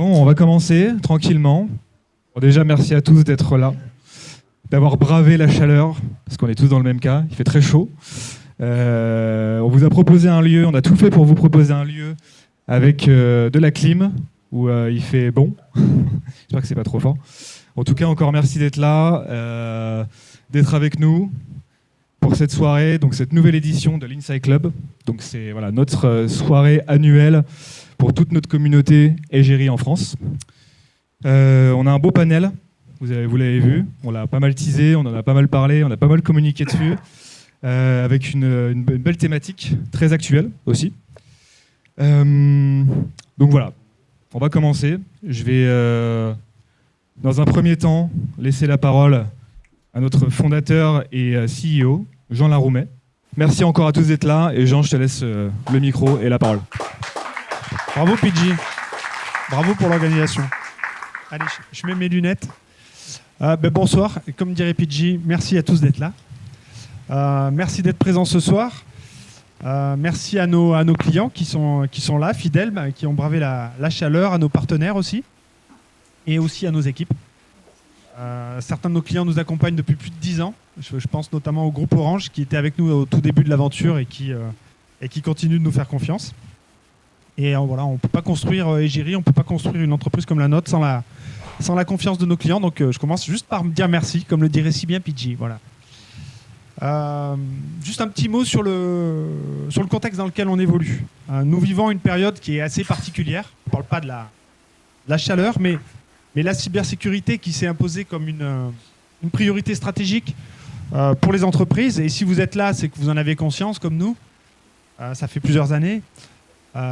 Bon, on va commencer tranquillement. Bon, déjà, merci à tous d'être là, d'avoir bravé la chaleur, parce qu'on est tous dans le même cas, il fait très chaud. On vous a proposé un lieu, on a tout fait pour vous proposer un lieu avec de la clim, où il fait bon. J'espère que c'est pas trop fort. En tout cas, encore merci d'être là, d'être avec nous pour cette soirée, donc cette nouvelle édition de l'Inside Club. Donc c'est voilà, notre soirée annuelle pour toute notre communauté égérie en France. On a un beau panel, vous l'avez vu, on l'a pas mal teasé, on en a pas mal parlé, on a pas mal communiqué dessus, avec une belle thématique, très actuelle aussi. Donc voilà, on va commencer. Je vais, dans un premier temps, laisser la parole à notre fondateur et CEO, Jean Laroumet. Merci encore à tous d'être là, et Jean, je te laisse le micro et la parole. Bravo PG, bravo pour l'organisation. Allez, je mets mes lunettes. Bonsoir, comme dirait PG, merci à tous d'être là. Merci d'être présents ce soir. Merci à nos clients qui sont là, fidèles, qui ont bravé la chaleur, à nos partenaires aussi, et aussi à nos équipes. Certains de nos clients nous accompagnent depuis plus de 10 ans. Je pense notamment au groupe Orange qui était avec nous au tout début de l'aventure et qui continue de nous faire confiance. Et voilà, on ne peut pas construire égérie, on ne peut pas construire une entreprise comme la nôtre sans la confiance de nos clients. Donc je commence juste par me dire merci, comme le dirait si bien PG. Voilà. Juste un petit mot sur le contexte dans lequel on évolue. Nous vivons une période qui est assez particulière. On ne parle pas de la chaleur, mais la cybersécurité qui s'est imposée comme une priorité stratégique pour les entreprises. Et si vous êtes là, c'est que vous en avez conscience, comme nous. Ça fait plusieurs années.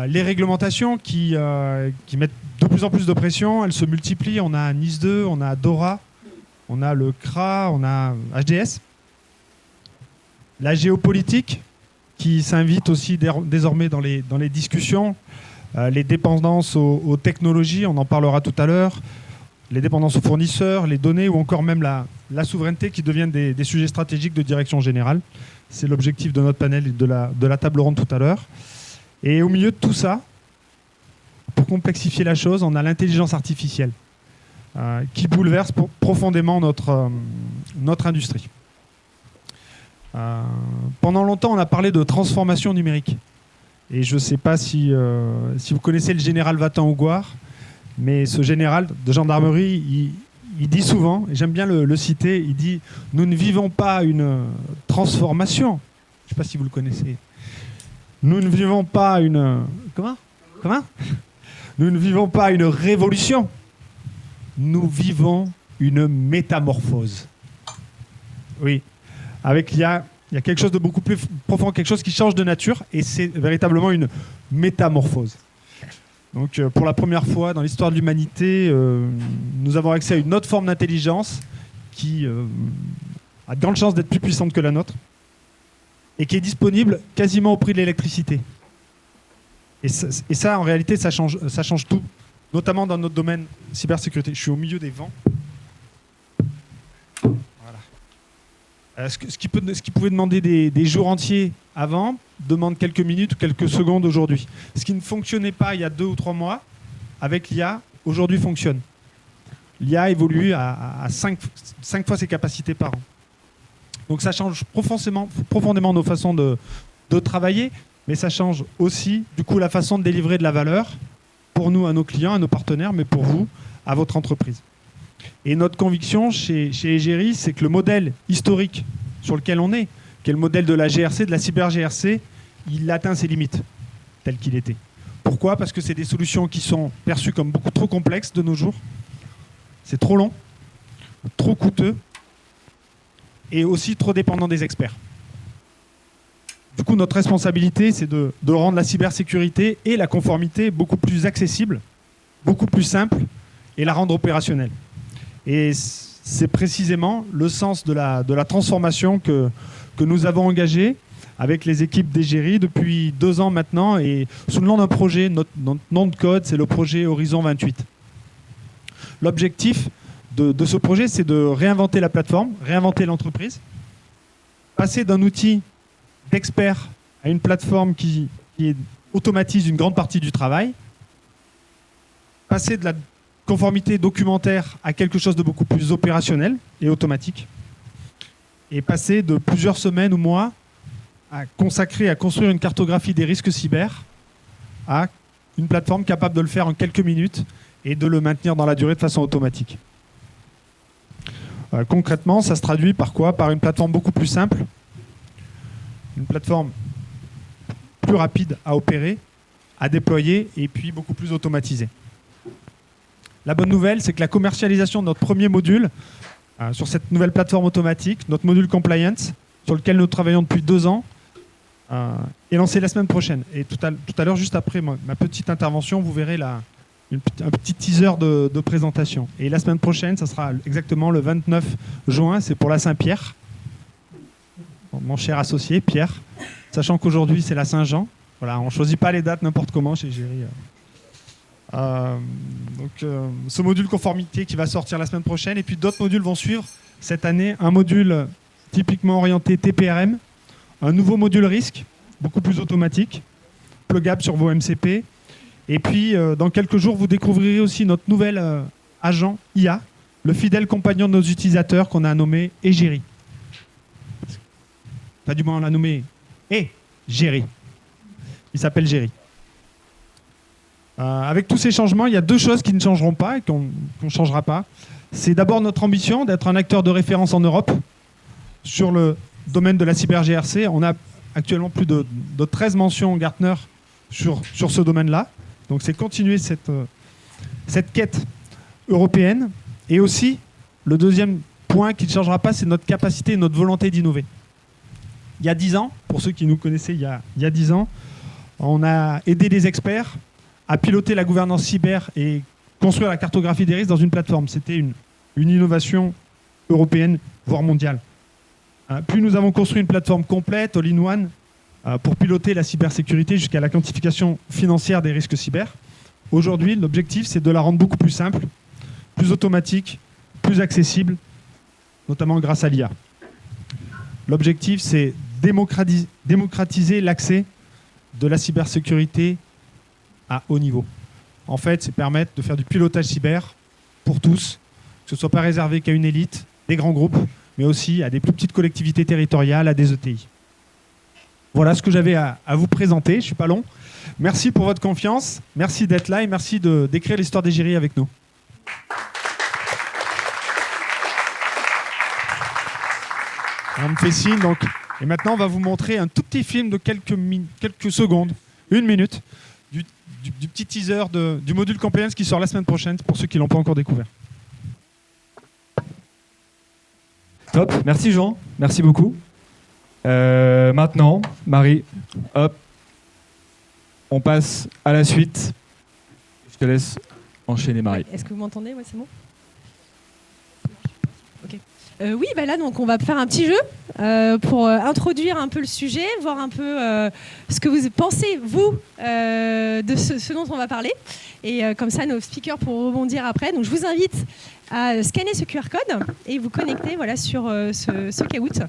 Les réglementations qui mettent de plus en plus de pression, elles se multiplient. On a NIS2, on a DORA, on a le CRA, on a HDS. La géopolitique qui s'invite aussi désormais dans les discussions. Les dépendances aux technologies, on en parlera tout à l'heure. Les dépendances aux fournisseurs, les données ou encore même la souveraineté qui deviennent des sujets stratégiques de direction générale. C'est l'objectif de notre panel et de la table ronde tout à l'heure. Et au milieu de tout ça, pour complexifier la chose, on a l'intelligence artificielle qui bouleverse profondément notre industrie. Pendant longtemps, on a parlé de transformation numérique. Et je ne sais pas si vous connaissez le général Vatan-Ougouard, mais ce général de gendarmerie, il dit souvent, et j'aime bien le citer, il dit « Nous ne vivons pas une transformation ». Je ne sais pas si vous le connaissez. Nous ne vivons pas une... Comment Nous ne vivons pas une révolution. Nous vivons une métamorphose. Oui. Avec l'IA, il y a quelque chose de beaucoup plus profond, quelque chose qui change de nature, et c'est véritablement une métamorphose. Donc, pour la première fois dans l'histoire de l'humanité, nous avons accès à une autre forme d'intelligence qui a de grandes chances d'être plus puissante que la nôtre, et qui est disponible quasiment au prix de l'électricité. Et ça, en réalité, ça change tout, notamment dans notre domaine cybersécurité. Je suis au milieu des vents. Voilà. Ce qui pouvait demander des jours entiers avant, demande quelques minutes ou quelques secondes aujourd'hui. Ce qui ne fonctionnait pas il y a 2 ou 3 mois, avec l'IA, aujourd'hui fonctionne. L'IA évolue à 5 fois ses capacités par an. Donc ça change profondément nos façons de travailler, mais ça change aussi du coup la façon de délivrer de la valeur pour nous, à nos clients, à nos partenaires, mais pour vous, à votre entreprise. Et notre conviction chez égérie, c'est que le modèle historique sur lequel on est, qui est le modèle de la GRC, de la cyber-GRC, il atteint ses limites, tel qu'il était. Pourquoi ? Parce que c'est des solutions qui sont perçues comme beaucoup trop complexes de nos jours. C'est trop long, trop coûteux, et aussi trop dépendant des experts. Du coup, notre responsabilité, c'est de rendre la cybersécurité et la conformité beaucoup plus accessible, beaucoup plus simple, et la rendre opérationnelle. Et c'est précisément le sens de la transformation que nous avons engagée avec les équipes d'égérie depuis 2 ans maintenant, et sous le nom d'un projet, notre nom de code, c'est le projet Horizon 28. L'objectif de ce projet, c'est de réinventer la plateforme, réinventer l'entreprise, passer d'un outil d'expert à une plateforme qui automatise une grande partie du travail, passer de la conformité documentaire à quelque chose de beaucoup plus opérationnel et automatique. Et passer de plusieurs semaines ou mois à consacrer à construire une cartographie des risques cyber à une plateforme capable de le faire en quelques minutes et de le maintenir dans la durée de façon automatique. Concrètement, ça se traduit par quoi? Par une plateforme beaucoup plus simple, une plateforme plus rapide à opérer, à déployer et puis beaucoup plus automatisée. La bonne nouvelle, c'est que la commercialisation de notre premier module sur cette nouvelle plateforme automatique, notre module Compliance, sur lequel nous travaillons depuis 2 ans, est lancé la semaine prochaine. Et tout à l'heure, juste après ma petite intervention, vous verrez un petit teaser de présentation. Et la semaine prochaine, ça sera exactement le 29 juin, c'est pour la Saint-Pierre. Mon cher associé, Pierre, sachant qu'aujourd'hui, c'est la Saint-Jean. Voilà, on ne choisit pas les dates n'importe comment chez Géry. Ce module conformité qui va sortir la semaine prochaine, et puis d'autres modules vont suivre cette année. Un module typiquement orienté TPRM, un nouveau module risque, beaucoup plus automatique, plugable sur vos MCP. Et puis, dans quelques jours, vous découvrirez aussi notre nouvel agent IA, le fidèle compagnon de nos utilisateurs qu'on a nommé Egérie. Pas du moins, on l'a nommé Egérie. Il s'appelle Géry. Avec tous ces changements, il y a 2 choses qui ne changeront pas et qu'on ne changera pas. C'est d'abord notre ambition d'être un acteur de référence en Europe sur le domaine de la cyber-GRC. On a actuellement plus de 13 mentions Gartner sur ce domaine-là. Donc c'est continuer cette quête européenne. Et aussi, le deuxième point qui ne changera pas, c'est notre capacité et notre volonté d'innover. Il y a 10 ans, pour ceux qui nous connaissaient il y a 10 ans, on a aidé des experts à piloter la gouvernance cyber et construire la cartographie des risques dans une plateforme. C'était une innovation européenne, voire mondiale. Puis nous avons construit une plateforme complète, all-in-one, pour piloter la cybersécurité jusqu'à la quantification financière des risques cyber. Aujourd'hui, l'objectif, c'est de la rendre beaucoup plus simple, plus automatique, plus accessible, notamment grâce à l'IA. L'objectif, c'est démocratiser l'accès de la cybersécurité à haut niveau. En fait, c'est permettre de faire du pilotage cyber pour tous, que ce ne soit pas réservé qu'à une élite, des grands groupes, mais aussi à des plus petites collectivités territoriales, à des ETI. Voilà ce que j'avais à vous présenter. Je ne suis pas long. Merci pour votre confiance. Merci d'être là et merci d'écrire l'histoire d'Egérie avec nous. On me fait signe. Donc, et maintenant, on va vous montrer un tout petit film de quelques secondes, 1 minute, du petit teaser du module Compliance qui sort la semaine prochaine pour ceux qui ne l'ont pas encore découvert. Top, merci Jean, merci beaucoup. Maintenant, Marie, hop, on passe à la suite. Je te laisse enchaîner, Marie. Est-ce que vous m'entendez? Ouais, c'est bon. Ok. Oui, bah là, donc, on va faire un petit jeu pour introduire un peu le sujet, voir un peu ce que vous pensez, vous, de ce dont on va parler. Et comme ça, nos speakers pourront rebondir après. Donc, je vous invite à scanner ce QR code et vous connecter voilà, sur ce Kahoot.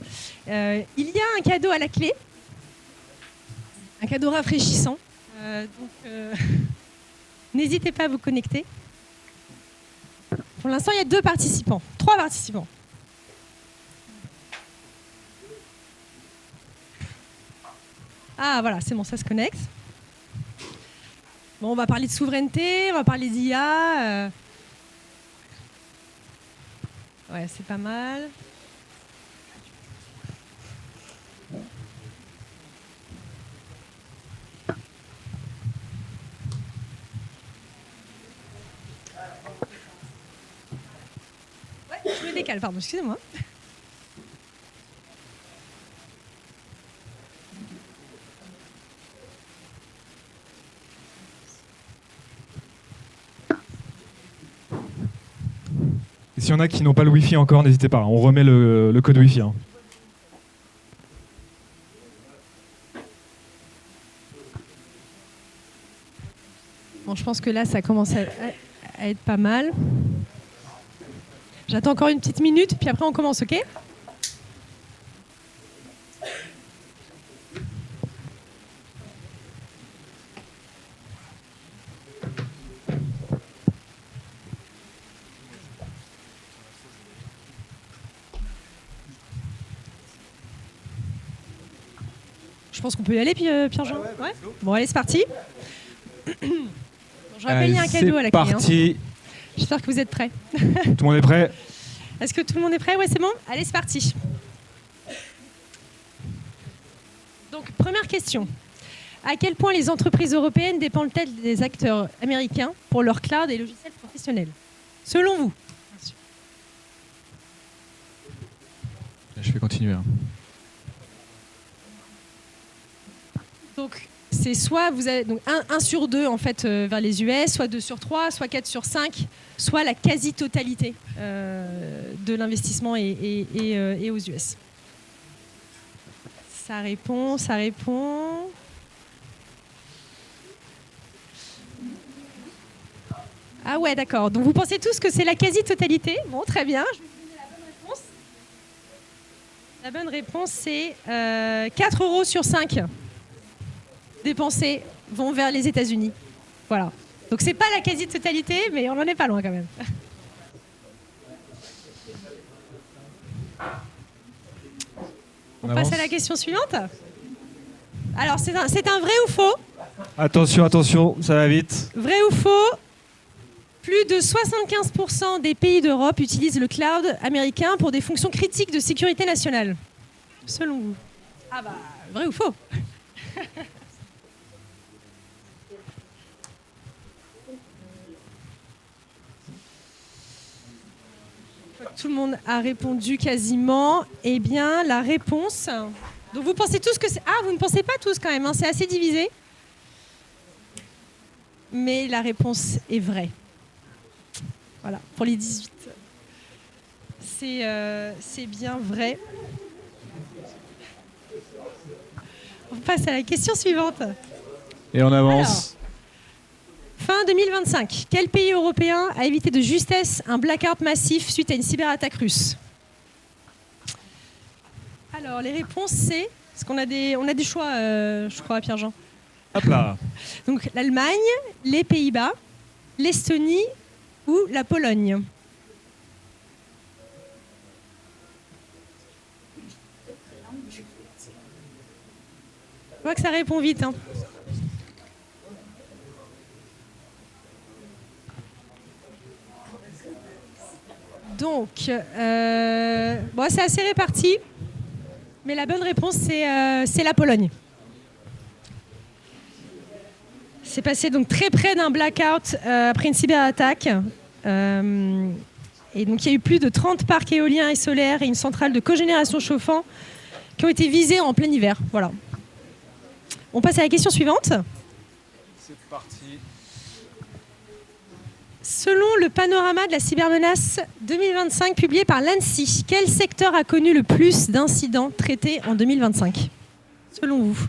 Il y a un cadeau à la clé, un cadeau rafraîchissant. N'hésitez pas à vous connecter. Pour l'instant, il y a 3 participants. Ah voilà, c'est bon, ça se connecte. Bon, on va parler de souveraineté, on va parler d'IA. Ouais, c'est pas mal. Ouais, je me décale, pardon, excusez-moi. S'il y en a qui n'ont pas le Wi-Fi encore, n'hésitez pas, on remet le code Wi-Fi. Hein. Bon, je pense que là, ça commence à être pas mal. J'attends encore une petite minute, puis après on commence, ok ? pense qu'on peut y aller, Pierre-Jean. Ouais. Bon, allez, c'est parti. Je rappelle, il y a un cadeau à la clé. C'est parti. J'espère que vous êtes prêts. Tout le monde est prêt? Est-ce que tout le monde est prêt? Ouais, c'est bon. Allez, c'est parti. Donc, première question. À quel point les entreprises européennes dépendent-elles des acteurs américains pour leur cloud et logiciels professionnels? Selon vous? Je vais continuer. Donc, c'est soit vous avez donc 1 sur 2 en fait vers les US, soit 2 sur 3, soit 4 sur 5, soit la quasi-totalité de l'investissement est aux US. Ça répond. Ah ouais, d'accord. Donc vous pensez tous que c'est la quasi-totalité? Bon, très bien. Je vais vous donner la bonne réponse. La bonne réponse, c'est 4 euros sur 5 dépensés vont vers les États-Unis. Voilà. Donc c'est pas la quasi-totalité, mais on n'en est pas loin quand même. On passe à la question suivante. Alors c'est un vrai ou faux? Attention, ça va vite. Vrai ou faux? Plus de 75% des pays d'Europe utilisent le cloud américain pour des fonctions critiques de sécurité nationale. Selon vous? Ah bah, vrai ou faux? Tout le monde a répondu quasiment. Eh bien, la réponse... Donc vous pensez tous que c'est... Ah, vous ne pensez pas tous quand même, hein, c'est assez divisé. Mais la réponse est vraie. Voilà, pour les 18. C'est bien vrai. On passe à la question suivante. Et on avance. Alors, fin 2025, quel pays européen a évité de justesse un blackout massif suite à une cyberattaque russe? Alors, les réponses, c'est... Parce qu'on a des choix, je crois, Pierre-Jean. Hop là. Donc, l'Allemagne, les Pays-Bas, l'Estonie ou la Pologne? Je vois que ça répond vite. Hein. Donc, bon, c'est assez réparti, mais la bonne réponse, c'est la Pologne. C'est passé donc très près d'un blackout après une cyberattaque. Et donc, il y a eu plus de 30 parcs éoliens et solaires et une centrale de cogénération chauffant qui ont été visés en plein hiver. Voilà. On passe à la question suivante. C'est parti. Selon le panorama de la cybermenace 2025 publié par l'ANSSI, quel secteur a connu le plus d'incidents traités en 2025? Selon vous?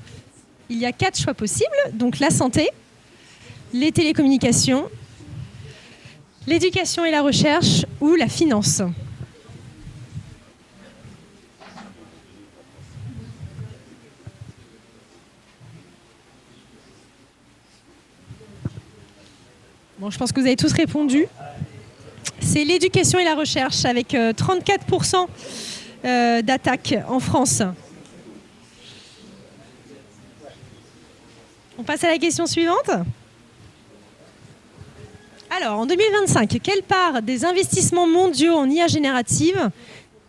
Il y a 4 choix possibles, donc la santé, les télécommunications, l'éducation et la recherche ou la finance. Bon, je pense que vous avez tous répondu. C'est l'éducation et la recherche avec 34% d'attaques en France. On passe à la question suivante. Alors, en 2025, quelle part des investissements mondiaux en IA générative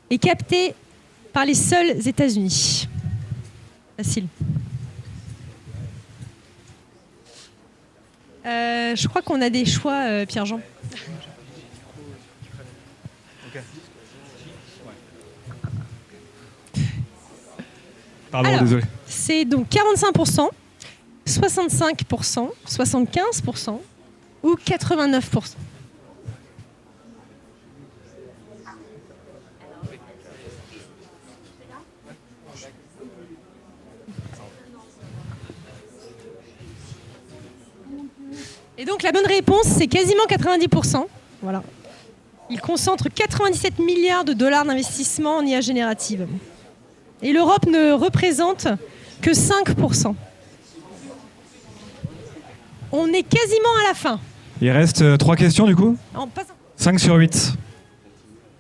est captée par les seuls États-Unis? Facile. Je crois qu'on a des choix, Pierre-Jean. Pardon, Alors, désolé. C'est donc 45%, 65%, 75% ou 89%. Et donc la bonne réponse, c'est quasiment 90%. Voilà. Il concentre 97 milliards de dollars d'investissement en IA générative. Et l'Europe ne représente que 5%. On est quasiment à la fin. Il reste 3 questions du coup. On passe... 5 sur 8.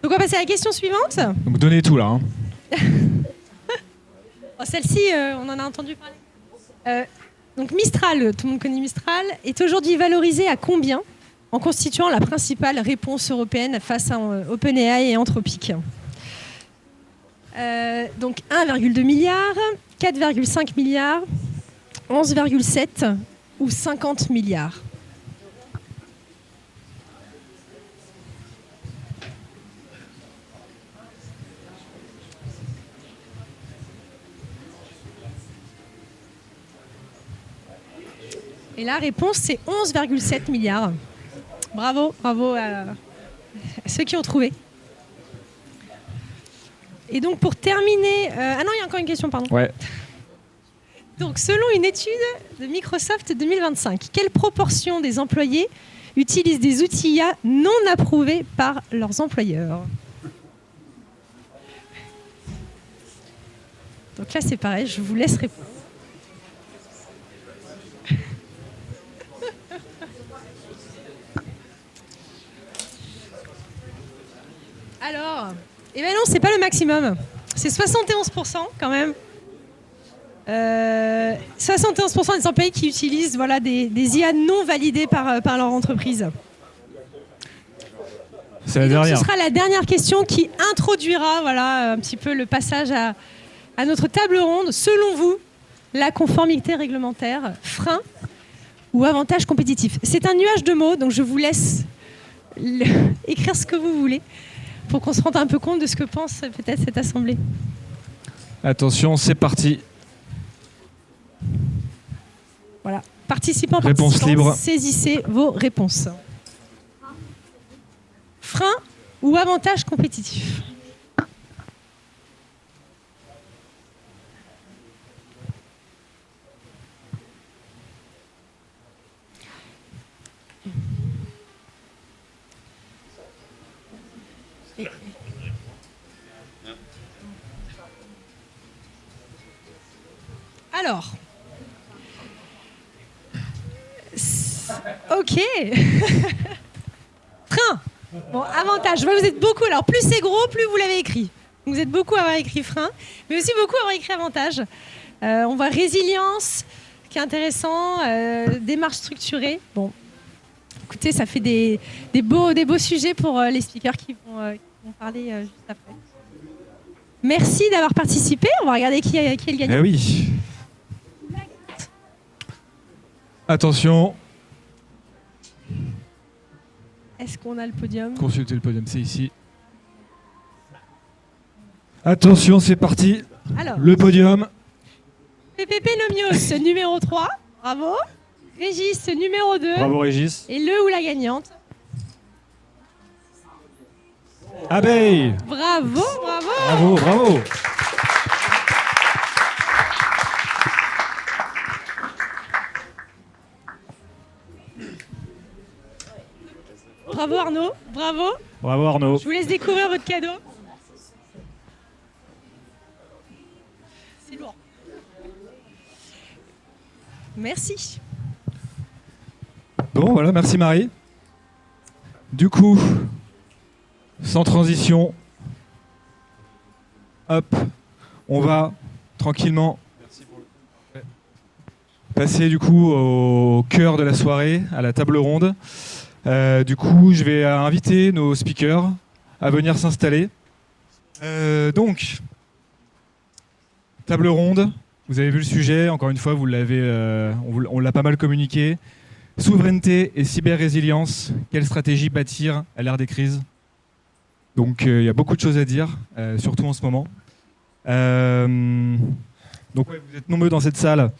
Donc on va passer à la question suivante. Donc donnez tout là. Hein. Bon, celle-ci, on en a entendu parler. Donc Mistral, tout le monde connaît Mistral, est aujourd'hui valorisé à combien en constituant la principale réponse européenne face à OpenAI et Anthropic? Donc 1,2 milliard, 4,5 milliards, 11,7 ou 50 milliards. Et la réponse, c'est 11,7 milliards. Bravo, bravo à ceux qui ont trouvé. Et donc pour terminer... Ah non, il y a encore une question, pardon. Ouais. Donc selon une étude de Microsoft 2025, quelle proportion des employés utilisent des outils IA non approuvés par leurs employeurs? Donc là, c'est pareil, je vous laisse répondre. Alors, eh ben non, c'est pas le maximum. C'est 71% quand même. 71% des employés qui utilisent des IA non validées par leur entreprise. C'est la Donc, dernière. ce sera la dernière question qui introduira un petit peu le passage à notre table ronde. Selon vous, la conformité réglementaire, frein ou avantage compétitif? C'est un nuage de mots, donc je vous laisse écrire ce que vous voulez pour qu'on se rende un peu compte de ce que pense peut-être cette assemblée. Attention, c'est parti. Voilà. Participants, Réponse libre. saisissez vos réponses. Frein ou avantage compétitif? Alors, ok. Frein. Bon, avantage. Je vois que vous êtes beaucoup. Alors, plus c'est gros, plus vous l'avez écrit. Vous êtes beaucoup à avoir écrit frein, mais aussi beaucoup à avoir écrit avantage. On voit résilience, qui est intéressant, démarche structurée. Bon, écoutez, ça fait des beaux sujets pour les speakers qui vont parler juste après. Merci d'avoir participé. On va regarder qui est le gagnant. Eh oui. Attention, Est-ce qu'on a le podium? consultez le podium, c'est ici. Attention, c'est parti. Alors, Le podium. PPP Nomios, numéro 3. Bravo. Régis, numéro 2. Bravo Régis. Et le ou la gagnante. Abeille. Bravo, bravo. Bravo, bravo. Bravo Arnaud, bravo. Bravo Arnaud. Je vous laisse découvrir votre cadeau. C'est lourd. Merci. Bon, voilà, merci Marie. Du coup, sans transition, hop, on va tranquillement passer du coup au cœur de la soirée, à la table ronde. Du coup, je vais inviter nos speakers à venir s'installer. Donc, table ronde, vous avez vu le sujet, encore une fois, vous l'avez, on l'a pas mal communiqué. Souveraineté et cyber-résilience, quelle stratégie bâtir à l'ère des crises? Donc il y a beaucoup de choses à dire, surtout en ce moment. Donc ouais, vous êtes nombreux dans cette salle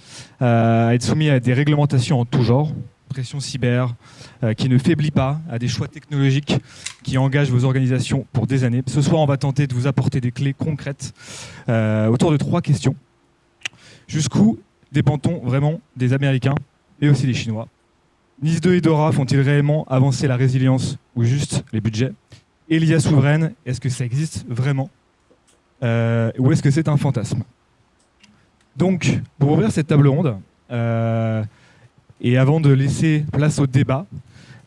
à être soumis à des réglementations en tout genre, pression cyber, qui ne faiblit pas, à des choix technologiques qui engagent vos organisations pour des années. Ce soir, on va tenter de vous apporter des clés concrètes autour de 3 questions. Jusqu'où dépend-on vraiment des Américains et aussi des Chinois? NIS2 et DORA font-ils réellement avancer la résilience ou juste les budgets? Et l'IA souveraine, est-ce que ça existe vraiment ou est-ce que c'est un fantasme? Donc, pour ouvrir cette table ronde, et avant de laisser place au débat,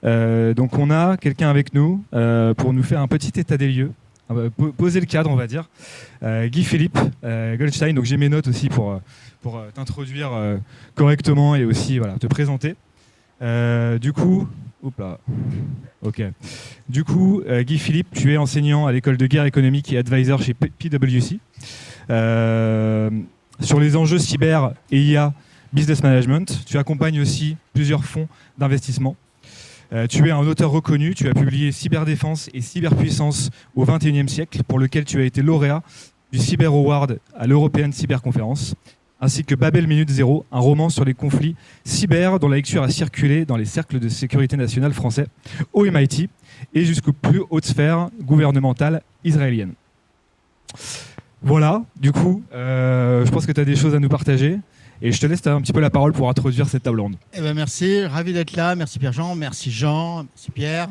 donc on a quelqu'un avec nous pour nous faire un petit état des lieux poser le cadre, on va dire. Guy-Philippe Goldstein, donc j'ai mes notes aussi pour t'introduire correctement et aussi voilà, te présenter. Du coup, Guy-Philippe, tu es enseignant à l'école de guerre économique et advisor chez PwC. Sur les enjeux cyber et IA business management, tu accompagnes aussi plusieurs fonds d'investissement. Tu es un auteur reconnu, tu as publié Cyberdéfense et Cyberpuissance au XXIe siècle, pour lequel tu as été lauréat du Cyber Award à l'European Cyber Conference, ainsi que Babel Minute Zéro, un roman sur les conflits cyber dont la lecture a circulé dans les cercles de sécurité nationale français au MIT et jusqu'aux plus hautes sphères gouvernementales israéliennes. Voilà, du coup, je pense que tu as des choses à nous partager. Et je te laisse un petit peu la parole pour introduire cette table ronde. Eh ben merci, ravi d'être là. Merci Pierre-Jean, merci Jean, merci Pierre.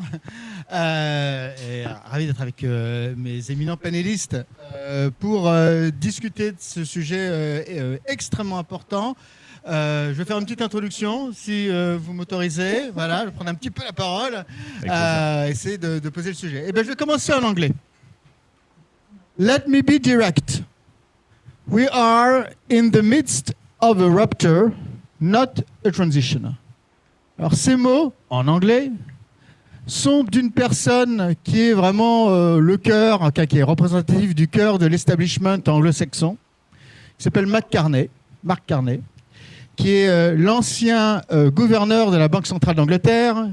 Et ravi d'être avec mes éminents panélistes pour discuter de ce sujet extrêmement important. Je vais faire une petite introduction, si vous m'autorisez. Voilà, je vais prendre un petit peu la parole, essayer de poser le sujet. Eh ben, je vais commencer en anglais. Let me be direct. We are in the midst of a rupture, not a transition. Alors ces mots, en anglais, sont d'une personne qui est vraiment le cœur, qui est représentatif du cœur de l'establishment anglo-saxon, qui s'appelle Mark Carney, qui est l'ancien gouverneur de la Banque centrale d'Angleterre,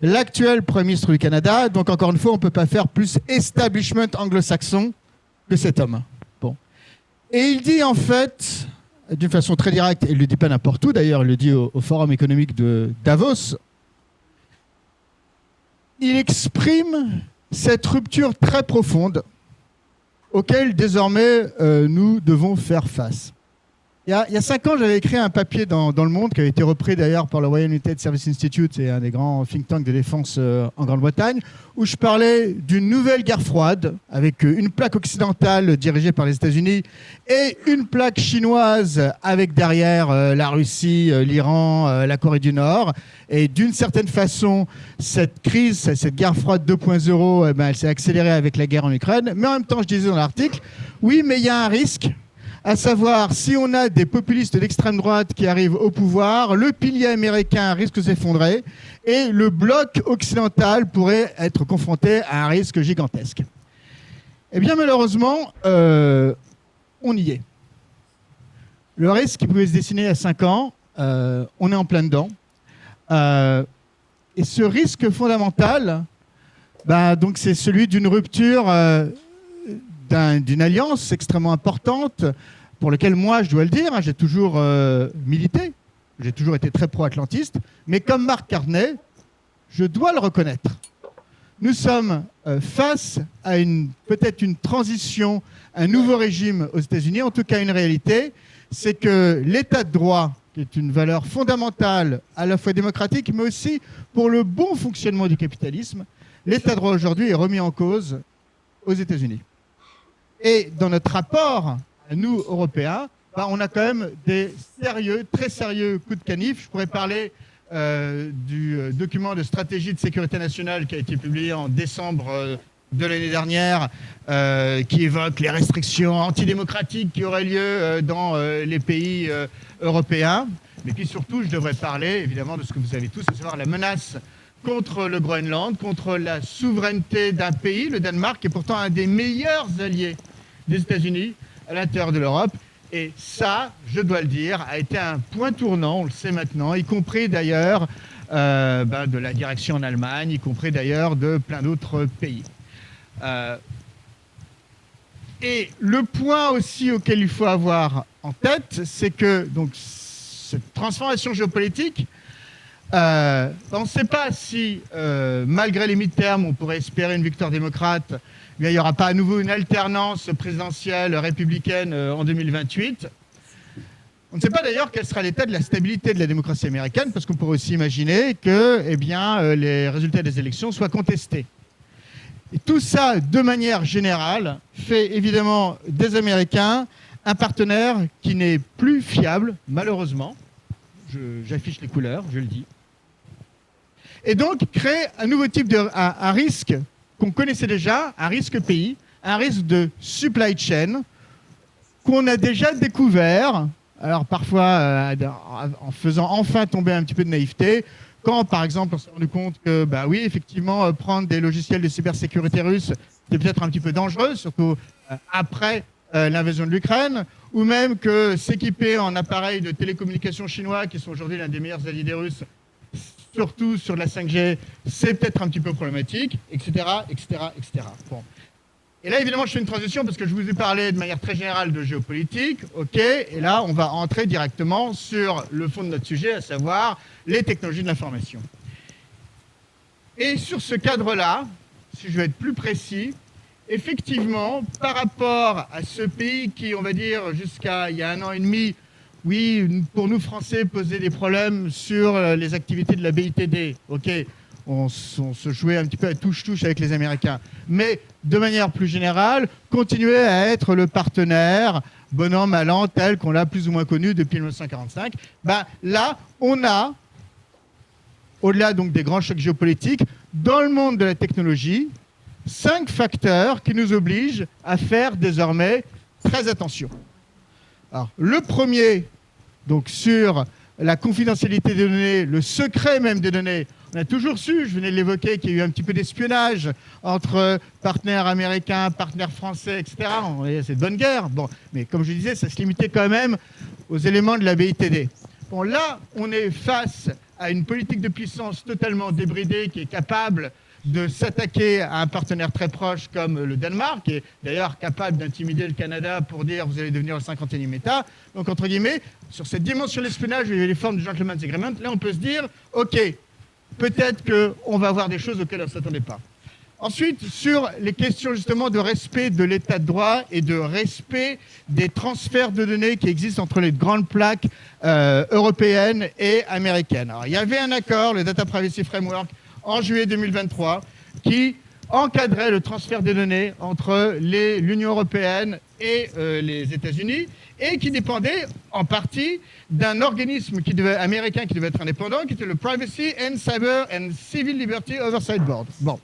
l'actuel Premier ministre du Canada. Donc encore une fois, on ne peut pas faire plus establishment anglo-saxon que cet homme. Bon. Et il dit en fait, d'une façon très directe, et il ne le dit pas n'importe où, d'ailleurs, il le dit au Forum économique de Davos, il exprime cette rupture très profonde auquel désormais nous devons faire face. Il y a 5 ans, j'avais écrit un papier dans Le Monde qui avait été repris d'ailleurs par le Royal United Service Institute, c'est un des grands think tanks de défense en Grande-Bretagne, où je parlais d'une nouvelle guerre froide avec une plaque occidentale dirigée par les États-Unis et une plaque chinoise avec derrière la Russie, l'Iran, la Corée du Nord. Et d'une certaine façon, cette crise, cette guerre froide 2.0, elle s'est accélérée avec la guerre en Ukraine. Mais en même temps, je disais dans l'article, oui, mais il y a un risque, à savoir, si on a des populistes d'extrême droite qui arrivent au pouvoir, le pilier américain risque de s'effondrer et le bloc occidental pourrait être confronté à un risque gigantesque. Eh bien, malheureusement, on y est. Le risque qui pouvait se dessiner à 5 ans, on est en plein dedans. Et ce risque fondamental, donc c'est celui d'une rupture d'une alliance extrêmement importante pour laquelle moi, je dois le dire, j'ai toujours milité, j'ai toujours été très pro-atlantiste, mais comme Mark Carney, je dois le reconnaître. Nous sommes face à peut-être une transition, un nouveau régime aux États-Unis, en tout cas une réalité, c'est que l'état de droit, qui est une valeur fondamentale à la fois démocratique, mais aussi pour le bon fonctionnement du capitalisme, l'état de droit aujourd'hui est remis en cause aux États-Unis. Et dans notre rapport, nous, Européens, on a quand même des très sérieux coups de canif. Je pourrais parler du document de stratégie de sécurité nationale qui a été publié en décembre de l'année dernière, qui évoque les restrictions antidémocratiques qui auraient lieu dans les pays européens. Mais puis surtout, je devrais parler évidemment de ce que vous avez tous, à savoir la menace contre le Groenland, contre la souveraineté d'un pays, le Danemark, qui est pourtant un des meilleurs alliés des États-Unis à l'intérieur de l'Europe. Et ça, je dois le dire, a été un point tournant, on le sait maintenant, y compris d'ailleurs de la direction en Allemagne, y compris d'ailleurs de plein d'autres pays. Et le point aussi auquel il faut avoir en tête, c'est que donc, cette transformation géopolitique, on ne sait pas si, malgré les mi-termes, on pourrait espérer une victoire démocrate, mais il n'y aura pas à nouveau une alternance présidentielle républicaine en 2028. On ne sait pas d'ailleurs quel sera l'état de la stabilité de la démocratie américaine, parce qu'on pourrait aussi imaginer que les résultats des élections soient contestés. Et tout ça, de manière générale, fait évidemment des Américains un partenaire qui n'est plus fiable, malheureusement. J'affiche les couleurs, je le dis. Et donc, crée un nouveau type un risque qu'on connaissait déjà, un risque pays, un risque de supply chain qu'on a déjà découvert, alors parfois en faisant enfin tomber un petit peu de naïveté, quand par exemple on s'est rendu compte que, bah oui, effectivement, prendre des logiciels de cybersécurité russe, c'est peut-être un petit peu dangereux, surtout après l'invasion de l'Ukraine, ou même que s'équiper en appareils de télécommunications chinois, qui sont aujourd'hui l'un des meilleurs alliés des Russes, surtout sur la 5G, c'est peut-être un petit peu problématique, etc., etc., etc. Bon. Et là, évidemment, je fais une transition parce que je vous ai parlé de manière très générale de géopolitique, ok, et là, on va entrer directement sur le fond de notre sujet, à savoir les technologies de l'information. Et sur ce cadre-là, si je veux être plus précis, effectivement, par rapport à ce pays qui, on va dire, jusqu'à il y a 1 an et demi, oui, pour nous Français, posait des problèmes sur les activités de la BITD, ok, on se jouait un petit peu à touche-touche avec les Américains. Mais de manière plus générale, continuer à être le partenaire, bon an, mal an, tel qu'on l'a plus ou moins connu depuis 1945. Ben, là, on a, au-delà donc des grands chocs géopolitiques, dans le monde de la technologie, 5 facteurs qui nous obligent à faire désormais très attention. Alors, le premier, donc sur la confidentialité des données, le secret même des données, on a toujours su, je venais de l'évoquer, qu'il y a eu un petit peu d'espionnage entre partenaires américains, partenaires français, etc. C'est de bonne guerre. Bon, mais comme je disais, ça se limitait quand même aux éléments de la BITD. Bon, là, on est face à une politique de puissance totalement débridée qui est capable de s'attaquer à un partenaire très proche comme le Danemark, qui est d'ailleurs capable d'intimider le Canada pour dire vous allez devenir le 51e État. Donc, entre guillemets, sur cette dimension de l'espionnage, il y a les formes du Gentleman's Agreement. Là, on peut se dire, OK, peut-être qu'on va avoir des choses auxquelles on ne s'attendait pas. Ensuite, sur les questions justement de respect de l'état de droit et de respect des transferts de données qui existent entre les grandes plaques européennes et américaines. Alors, il y avait un accord, le Data Privacy Framework, en juillet 2023, qui encadrait le transfert des données entre l'Union européenne et les États-Unis, et qui dépendait en partie d'un organisme américain qui devait être indépendant, qui était le Privacy and Cyber and Civil Liberty Oversight Board. Bon.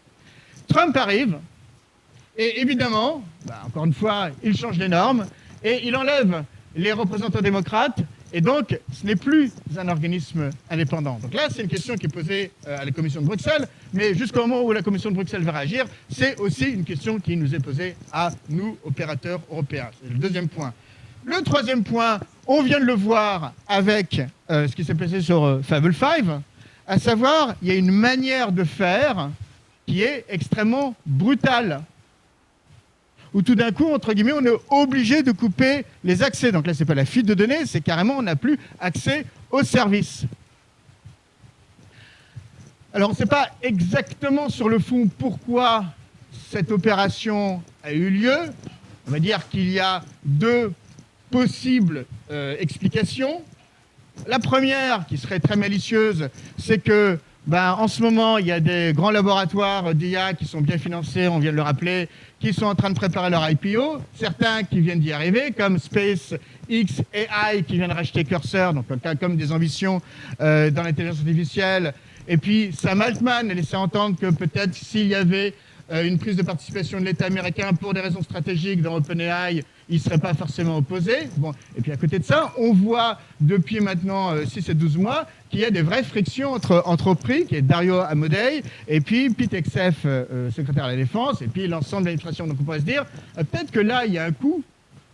Trump arrive, et évidemment, encore une fois, il change les normes, et il enlève les représentants démocrates, et donc ce n'est plus un organisme indépendant. Donc là, c'est une question qui est posée à la Commission de Bruxelles, mais jusqu'au moment où la Commission de Bruxelles va réagir, c'est aussi une question qui nous est posée à nous, opérateurs européens. C'est le deuxième point. Le troisième point, on vient de le voir avec ce qui s'est passé sur Fable 5, à savoir, il y a une manière de faire qui est extrêmement brutale, où tout d'un coup, entre guillemets, on est obligé de couper les accès. Donc là, ce n'est pas la fuite de données, c'est carrément, on n'a plus accès aux services. Alors, on ne sait pas exactement sur le fond pourquoi cette opération a eu lieu. On va dire qu'il y a 2 possibles explications. La première, qui serait très malicieuse, c'est que en ce moment, il y a des grands laboratoires d'IA qui sont bien financés, on vient de le rappeler, qui sont en train de préparer leur IPO. Certains qui viennent d'y arriver, comme SpaceX AI, qui vient de racheter Cursor, donc comme des ambitions dans l'intelligence artificielle. Et puis Sam Altman a laissé entendre que peut-être s'il y avait une prise de participation de l'État américain pour des raisons stratégiques dans OpenAI, il ne serait pas forcément opposé. Bon. Et puis à côté de ça, on voit depuis maintenant 6 et 12 mois qu'il y a des vraies frictions entre entreprises, qui est Dario Amodei, et puis Pete Hegseth, secrétaire à la Défense, et puis l'ensemble de l'administration. Donc on pourrait se dire, peut-être que là, il y a un coup,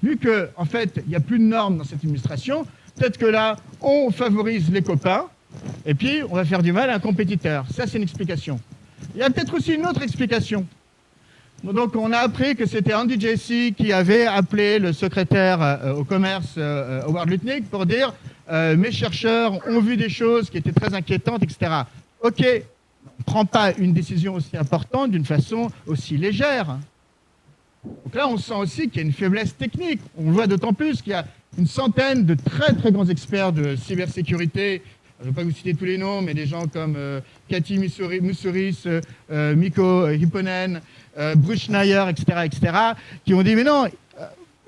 vu qu'en fait, il n'y a plus de normes dans cette administration, peut-être que là, on favorise les copains, et puis on va faire du mal à un compétiteur. Ça, c'est une explication. Il y a peut-être aussi une autre explication. Donc on a appris que c'était Andy Jassy qui avait appelé le secrétaire au commerce Howard Lutnick pour dire mes chercheurs ont vu des choses qui étaient très inquiétantes, etc. Ok, on ne prend pas une décision aussi importante d'une façon aussi légère. Donc là on sent aussi qu'il y a une faiblesse technique. On le voit d'autant plus qu'il y a une centaine de très très grands experts de cybersécurité. Je ne vais pas vous citer tous les noms, mais des gens comme Cathy Mousseris, Mikko Hipponen, Bruce Schneier, etc., qui ont dit mais non,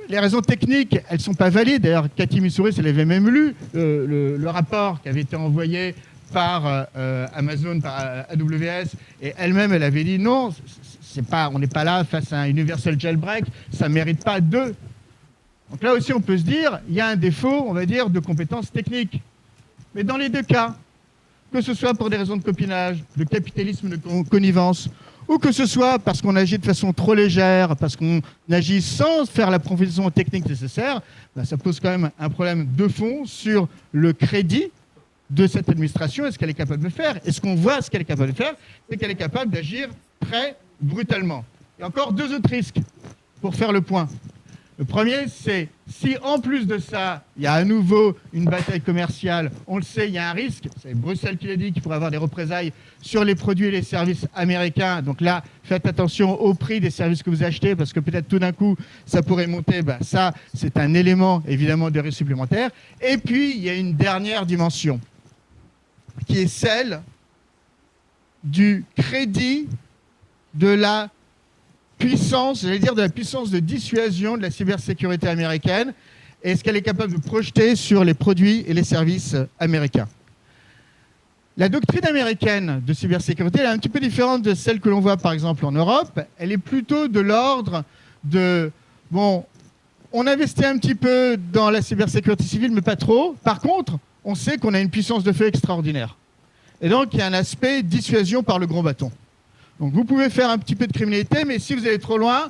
les raisons techniques, elles ne sont pas valides. D'ailleurs, Cathy Mousseris, elle avait même lu le rapport qui avait été envoyé par Amazon, par AWS, et elle-même, elle avait dit non, on n'est pas là face à un universal jailbreak, ça ne mérite pas deux. Donc là aussi, on peut se dire, il y a un défaut, on va dire, de compétences techniques. Mais dans les deux cas, que ce soit pour des raisons de copinage, de capitalisme de connivence, ou que ce soit parce qu'on agit de façon trop légère, parce qu'on agit sans faire la profession technique nécessaire, ben ça pose quand même un problème de fond sur le crédit de cette administration et ce qu'elle est capable de faire. Et ce qu'on voit, ce qu'elle est capable de faire, c'est qu'elle est capable d'agir très brutalement. Il y a encore deux autres risques pour faire le point. Le premier, c'est si en plus de ça, il y a à nouveau une bataille commerciale, on le sait, il y a un risque, c'est Bruxelles qui l'a dit, qu'il pourrait avoir des représailles sur les produits et les services américains. Donc là, faites attention au prix des services que vous achetez, parce que peut-être tout d'un coup, ça pourrait monter. Ben, ça, c'est un élément, évidemment, de risque supplémentaire. Et puis, il y a une dernière dimension, qui est celle du crédit de la puissance, j'allais dire de la puissance de dissuasion de la cybersécurité américaine et ce qu'elle est capable de projeter sur les produits et les services américains. La doctrine américaine de cybersécurité elle est un petit peu différente de celle que l'on voit par exemple en Europe. Elle est plutôt de l'ordre de, bon, on investit un petit peu dans la cybersécurité civile, mais pas trop. Par contre, on sait qu'on a une puissance de feu extraordinaire. Et donc, il y a un aspect dissuasion par le gros bâton. Donc vous pouvez faire un petit peu de criminalité, mais si vous allez trop loin,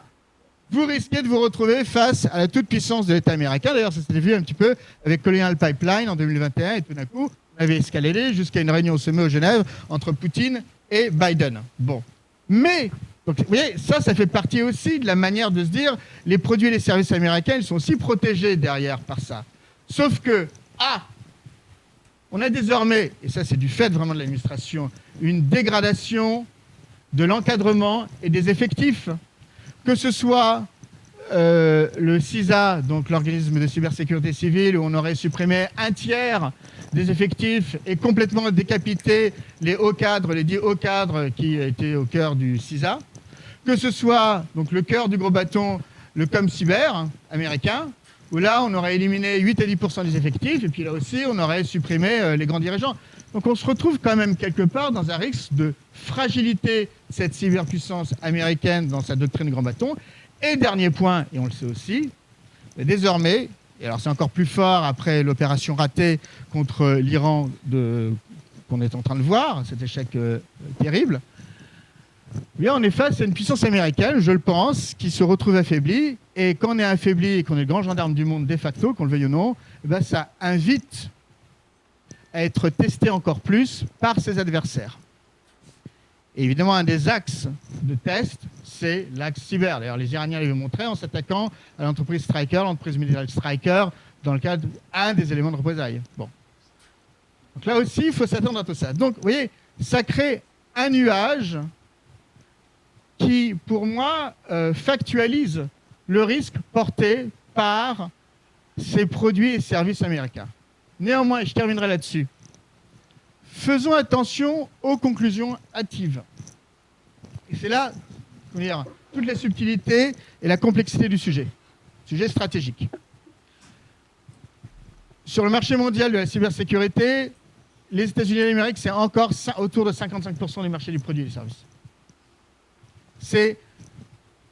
vous risquez de vous retrouver face à la toute-puissance de l'État américain. D'ailleurs, ça s'était vu un petit peu avec Colonial Pipeline en 2021, et tout d'un coup, on avait escaladé jusqu'à une réunion au sommet au Genève entre Poutine et Biden. Bon. Mais, donc, vous voyez, ça fait partie aussi de la manière de se dire, les produits et les services américains, ils sont aussi protégés derrière par ça. Sauf que, on a désormais, et ça c'est du fait vraiment de l'administration, une dégradation de l'encadrement et des effectifs, que ce soit le CISA, donc l'organisme de cybersécurité civile, où on aurait supprimé un tiers des effectifs et complètement décapité les hauts cadres, les 10 hauts cadres qui étaient au cœur du CISA, que ce soit donc le cœur du gros bâton, le ComCyber américain, où là on aurait éliminé 8 à 10% des effectifs, et puis là aussi on aurait supprimé les grands dirigeants. Donc on se retrouve quand même quelque part dans un risque de fragilité de cette cyberpuissance américaine dans sa doctrine grand bâton. Et dernier point, et on le sait aussi, désormais, et alors c'est encore plus fort après l'opération ratée contre l'Iran qu'on est en train de voir, cet échec terrible, bien on est face à une puissance américaine, je le pense, qui se retrouve affaiblie. Et quand on est affaibli et qu'on est le grand gendarme du monde de facto, qu'on le veuille ou non, eh bien, ça invite à être testé encore plus par ses adversaires. Et évidemment, un des axes de test, c'est l'axe cyber. D'ailleurs, les Iraniens l'avaient montré en s'attaquant à l'entreprise Stryker, l'entreprise militaire Stryker, dans le cadre d'un des éléments de représailles. Bon. Donc là aussi, il faut s'attendre à tout ça. Donc, vous voyez, ça crée un nuage qui, pour moi, factualise le risque porté par ces produits et services américains. Néanmoins, et je terminerai là-dessus, faisons attention aux conclusions hâtives. Et c'est là, toute la subtilité et la complexité du sujet stratégique. Sur le marché mondial de la cybersécurité, les États-Unis et l'Amérique, c'est encore autour de 55% du marché du produit et des services. C'est